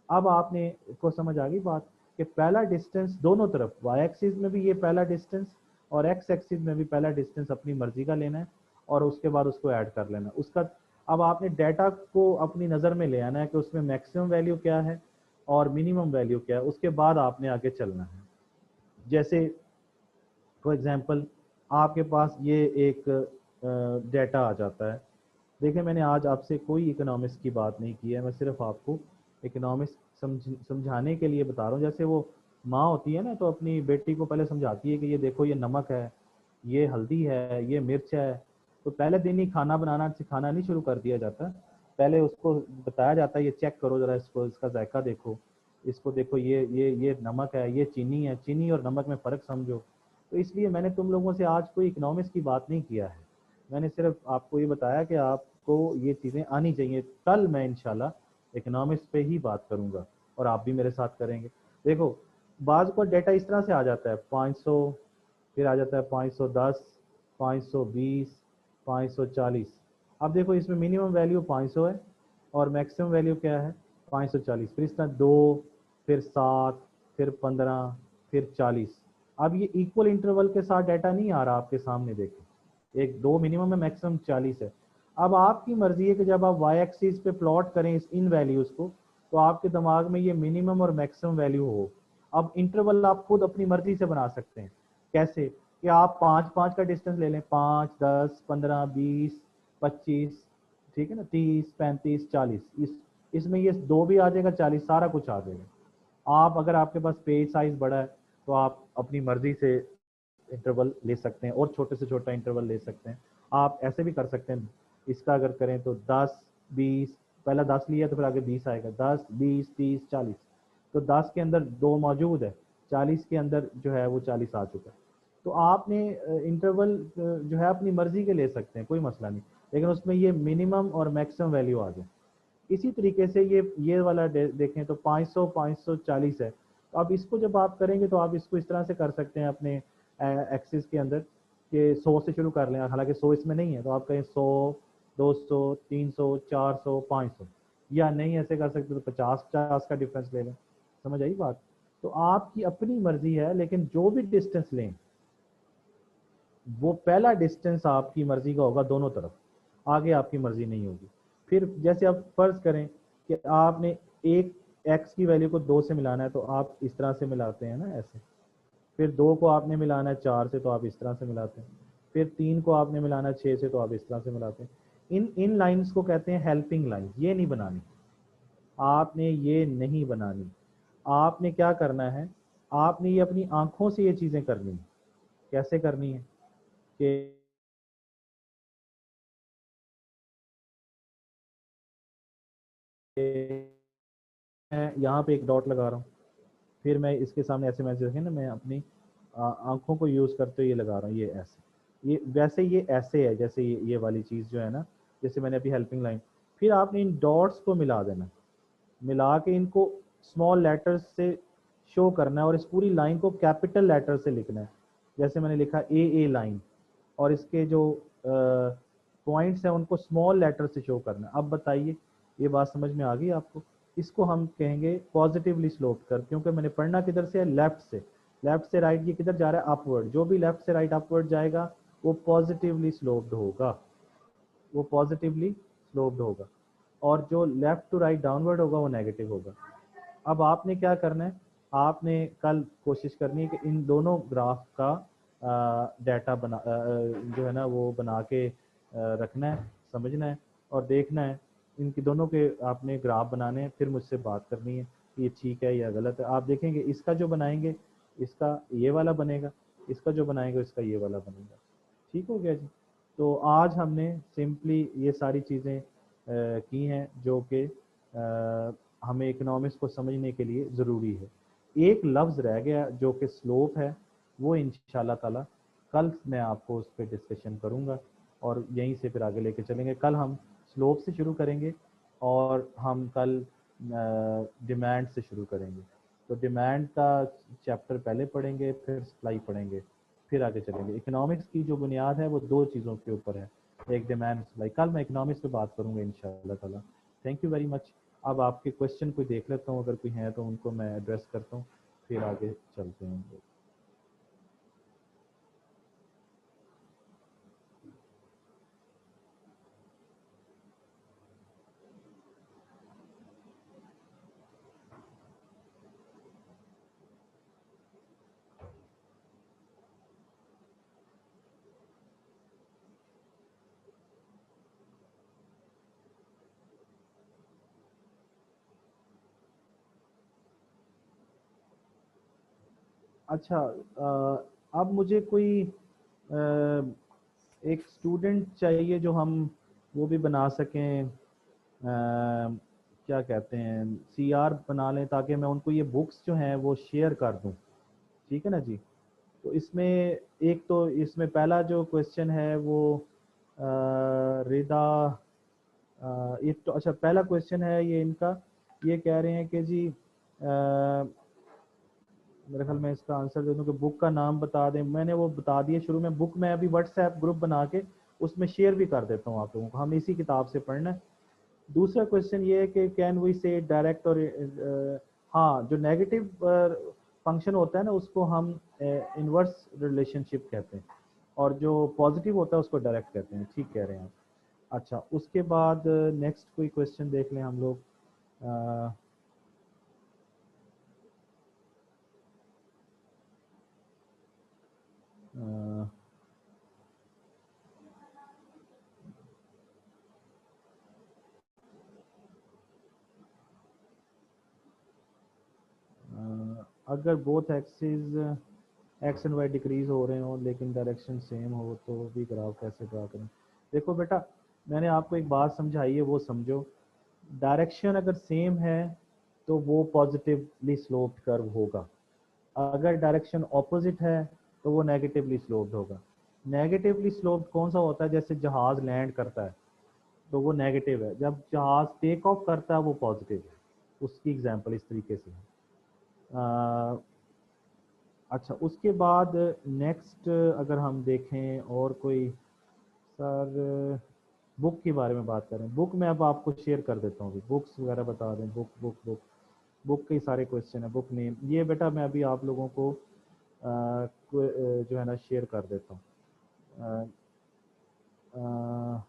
अब आपने को समझ आ गई बात कि पहला डिस्टेंस दोनों तरफ, वाई एक्सिस में भी ये पहला डिस्टेंस और एक्स एक्सिस में भी पहला डिस्टेंस अपनी मर्जी का लेना है और उसके बाद उसको ऐड कर लेना उसका। अब आपने डाटा को अपनी नज़र में ले आना है कि उसमें मैक्सिमम वैल्यू क्या है और मिनिमम वैल्यू क्या है, उसके बाद आपने आगे चलना है। जैसे फॉर एग्जांपल आपके पास ये एक डाटा आ जाता है। देखिए मैंने आज आपसे कोई इकोनॉमिक्स की बात नहीं की है, मैं सिर्फ आपको इकोनॉमिक्स समझाने के लिए बता रहा हूँ। जैसे वो माँ होती है ना, तो अपनी बेटी को पहले समझाती है कि ये देखो ये नमक है, ये हल्दी है, ये मिर्च है। तो पहले दिन ही खाना बनाना सिखाना नहीं शुरू कर दिया जाता, पहले उसको बताया जाता है ये चेक करो ज़रा, इसको इसका जायका देखो, इसको देखो, ये नमक है, ये चीनी है, चीनी और नमक में फ़र्क समझो। तो इसलिए मैंने तुम लोगों से आज कोई इकोनॉमिक्स की बात नहीं किया है, मैंने सिर्फ आपको ये बताया कि आपको ये चीज़ें आनी चाहिए। कल मैं इंशाल्लाह इकोनॉमिक्स पे ही बात करूँगा और आप भी मेरे साथ करेंगे। देखो बाज़ को डेटा इस तरह से आ जाता है 500, फिर आ जाता है 510, 520, 540। अब देखो इसमें मिनिमम वैल्यू 500 है और मैक्सिमम वैल्यू क्या है 540। फिर इस तरह 2, फिर 7, फिर 15, फिर 40। अब ये इक्वल इंटरवल के साथ डाटा नहीं आ रहा आपके सामने, देखो एक 2 मिनिमम है, मैक्सिमम 40 है। अब आपकी मर्जी है कि जब आप वाई एक्सिस पे प्लॉट करें इन वैल्यूज़ को, तो आपके दिमाग में ये मिनिमम और मैक्सिमम वैल्यू हो। अब इंटरवल आप खुद अपनी मर्जी से बना सकते हैं। कैसे कि आप 5-5 का डिस्टेंस ले लें, 5, 10, 15, 20, 25, ठीक है ना, 30, 35, 40। इसमें ये 2 भी आ जाएगा, 40, सारा कुछ आ जाएगा। आप अगर आपके पास पेज साइज बड़ा है तो आप अपनी मर्जी से इंटरवल ले सकते हैं और छोटे से छोटा इंटरवल ले सकते हैं। आप ऐसे भी कर सकते हैं, इसका अगर करें तो 10, 20, पहला 10 लिया तो फिर आगे 20 आएगा, 10, 20, 30, 40। तो 10 के अंदर 2 मौजूद है, 40 के अंदर जो है वो 40 आ चुका है। तो आपने इंटरवल जो है अपनी मर्जी के ले सकते हैं, कोई मसला नहीं, लेकिन उसमें ये मिनिमम और मैक्सिमम वैल्यू आ जाए। इसी तरीके से ये वाला देखें तो 500, 540 है। तो अब इसको जब आप करेंगे तो आप इसको इस तरह से कर सकते हैं अपने एक्सिस के अंदर कि 100 से शुरू कर लें, हालांकि 100 इसमें नहीं है, तो आप कहें 100, 200, 300, 400, 500, या नहीं ऐसे कर सकते तो 50-50 का डिफरेंस ले लें। समझ आई बात? तो आपकी अपनी मर्जी है, लेकिन जो भी डिस्टेंस लें वो पहला डिस्टेंस आपकी मर्जी का होगा दोनों तरफ, आगे आपकी मर्जी नहीं होगी। फिर जैसे आप फर्ज करें कि आपने एक एक्स की वैल्यू को 2 से मिलाना है, तो आप इस तरह से मिलाते हैं ना, ऐसे। फिर 2 को आपने मिलाना है 4 से, तो आप इस तरह से मिलाते हैं। फिर 3 को आपने मिलाना है 6 से, तो आप इस तरह से मिलाते हैं। इन लाइंस को कहते हैं हेल्पिंग लाइन। ये नहीं बनानी, आपने ये नहीं बनानी। आपने क्या करना है, आपने ये अपनी आंखों से ये चीज़ें करनी है। कैसे करनी है कि मैं यहाँ पे एक डॉट लगा रहा हूँ, फिर मैं इसके सामने ऐसे मैसेज रखें ना, मैं अपनी आंखों को यूज़ करते हुए ये लगा रहा हूँ, ये ऐसे, ये वैसे, ये ऐसे है जैसे ये वाली चीज़ जो है ना, जैसे मैंने अभी हेल्पिंग लाइन। फिर आपने इन डॉट्स को मिला देना, मिला के इनको स्मॉल लेटर्स से शो करना है और इस पूरी लाइन को कैपिटल लेटर से लिखना है। जैसे मैंने लिखा ए लाइन, और इसके जो पॉइंट्स हैं उनको स्मॉल लेटर से शो करना है। अब बताइए ये बात समझ में आ गई आपको? इसको हम कहेंगे पॉजिटिवली स्लोप्ड कर्व, क्योंकि मैंने पढ़ना किधर से है, लेफ्ट से। लेफ्ट से राइट ये किधर जा रहा है, अपवर्ड। जो भी लेफ्ट से राइट अपवर्ड जाएगा वो पॉजिटिवली स्लोप्ड होगा, वो पॉजिटिवली स्लोप्ड होगा, और जो लेफ्ट टू राइट डाउनवर्ड होगा वो नेगेटिव होगा। अब आपने क्या करना है, आपने कल कोशिश करनी है कि इन दोनों ग्राफ का डाटा बना जो है ना वो बना के रखना है, समझना है और देखना है। इनकी दोनों के आपने ग्राफ बनाने हैं, फिर मुझसे बात करनी है कि ये ठीक है या गलत है। आप देखेंगे इसका जो बनाएंगे इसका ये वाला बनेगा, इसका जो बनाएंगे इसका ये वाला बनेगा। ठीक हो गया जी। तो आज हमने सिंपली ये सारी चीज़ें की हैं जो कि हमें इकोनॉमिक्स को समझने के लिए ज़रूरी है। एक लफ्ज़ रह गया जो कि स्लोप है, वो इंशाल्लाह ताला कल मैं आपको उस पर डिस्कशन करूँगा और यहीं से फिर आगे लेके चलेंगे। कल हम स्लोप से शुरू करेंगे और हम कल डिमांड से शुरू करेंगे। तो डिमांड का चैप्टर पहले पढ़ेंगे, फिर सप्लाई पढ़ेंगे, फिर आगे चलेंगे। इकोनॉमिक्स की जो बुनियाद है वो दो चीज़ों के ऊपर है, एक डिमांड सप्लाई। कल मैं इकोनॉमिक्स पे बात करूँगा इंशाल्लाह ताला। Thank you very much. अब आपके क्वेश्चन कोई देख लेता हूँ, अगर कोई है तो उनको मैं एड्रेस करता हूँ, फिर आगे चलते हैं। अच्छा, अब मुझे कोई एक स्टूडेंट चाहिए जो हम वो भी बना सकें, क्या कहते हैं, सीआर बना लें, ताकि मैं उनको ये बुक्स जो हैं वो शेयर कर दूं। ठीक है ना जी। तो इसमें एक तो इसमें पहला जो क्वेश्चन है वो रिदा, ये तो अच्छा पहला क्वेश्चन है ये इनका। ये कह रहे हैं कि जी मेरे ख्याल में इसका आंसर दे दूं कि बुक का नाम बता दें। मैंने वो बता दिया शुरू में, बुक मैं अभी व्हाट्सएप ग्रुप बना के उसमें शेयर भी कर देता हूँ आप लोगों को, हम इसी किताब से पढ़ना है। दूसरा क्वेश्चन ये है कि कैन वी से डायरेक्ट और हाँ, जो नेगेटिव फंक्शन होता है ना उसको हम इनवर्स रिलेशनशिप कहते हैं, और जो पॉजिटिव होता है उसको डायरेक्ट कहते हैं। ठीक कह रहे हैं आप। अच्छा, उसके बाद नेक्स्ट कोई क्वेश्चन देख लें हम लोग। अ, अ, अगर both axis X and Y decrease हो रहे हो लेकिन डायरेक्शन सेम हो तो भी ग्राफ कैसे ड्रा करें? देखो बेटा, मैंने आपको एक बात समझाई है वो समझो। डायरेक्शन अगर सेम है तो वो पॉजिटिवली स्लोप्ड कर्व होगा। अगर डायरेक्शन ऑपोजिट है तो वो नेगेटिवली स्लोप्ड होगा। नेगेटिवली स्लोप्ड कौन सा होता है? जैसे जहाज लैंड करता है तो वो नेगेटिव है, जब जहाज टेक ऑफ करता है वो पॉजिटिव है। उसकी एग्जांपल इस तरीके से है। अच्छा, उसके बाद नेक्स्ट अगर हम देखें और कोई, सर बुक के बारे में बात करें। बुक में अब आपको शेयर कर देता हूँ, बुक्स वगैरह बता दें। बुक बुक बुक बुक के सारे क्वेश्चन है, बुक नेम ये बेटा मैं अभी आप लोगों को जो है ना शेयर कर देता हूँ। अ, अ,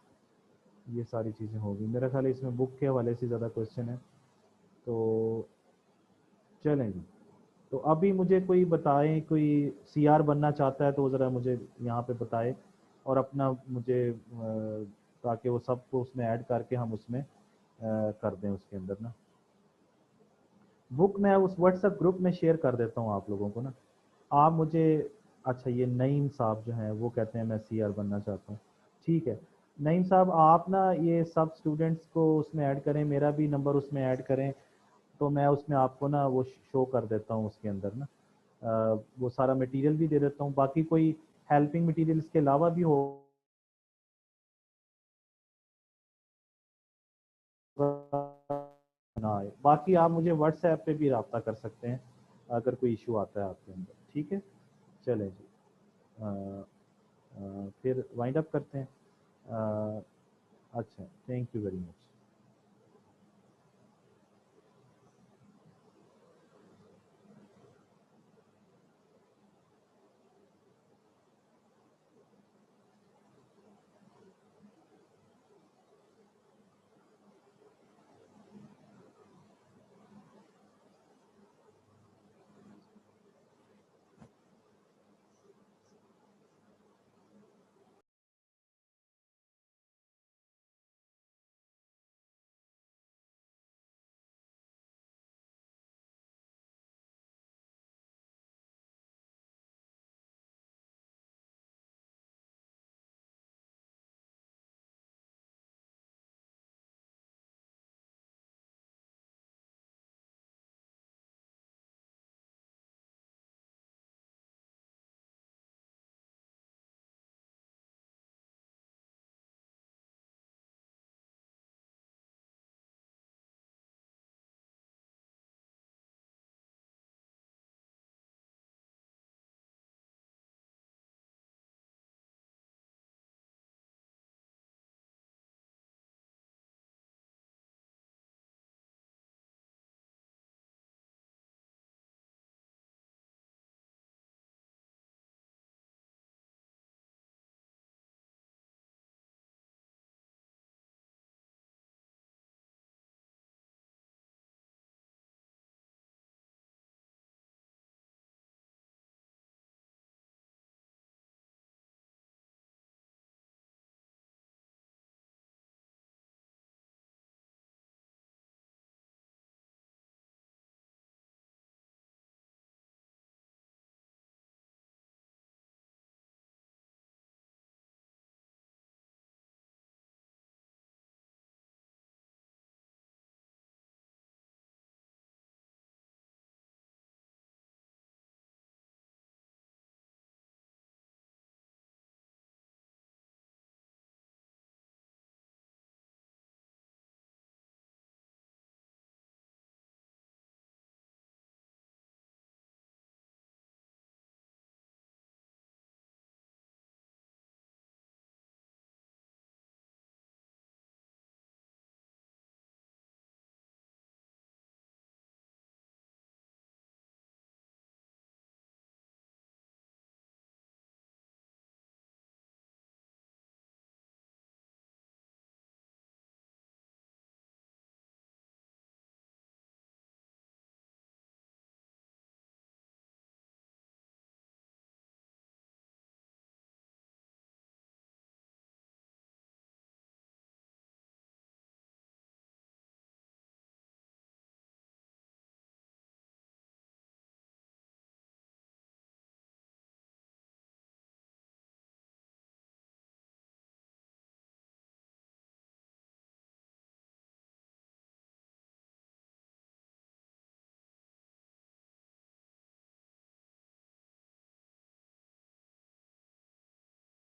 ये सारी चीज़ें होगी मेरा ख्याल है, इसमें बुक के हवाले से ज़्यादा क्वेश्चन है। तो चलें जी। तो अभी मुझे कोई बताएं, कोई सीआर बनना चाहता है तो ज़रा मुझे यहाँ पे बताए, और अपना मुझे ताकि वो सबको उसमें ऐड करके हम उसमें कर दें उसके अंदर ना। बुक मैं उस व्हाट्सएप ग्रुप में शेयर कर देता हूँ आप लोगों को ना। आप मुझे, अच्छा ये नईम साहब जो हैं वो कहते हैं मैं सीआर बनना चाहता हूँ। ठीक है नईम साहब, आप ना ये सब स्टूडेंट्स को उसमें ऐड करें, मेरा भी नंबर उसमें ऐड करें, तो मैं उसमें आपको ना वो शो कर देता हूँ उसके अंदर ना। वो सारा मटेरियल भी दे देता हूँ, बाकी कोई हेल्पिंग मटेरियल इसके अलावा भी होगा ना आए। बाकी आप मुझे व्हाट्सएप पे भी रब्ता कर सकते हैं अगर कोई इशू आता है आपके अंदर। ठीक है, चलें जी। फिर वाइंड अप करते हैं। अच्छा, थैंक यू वेरी मच।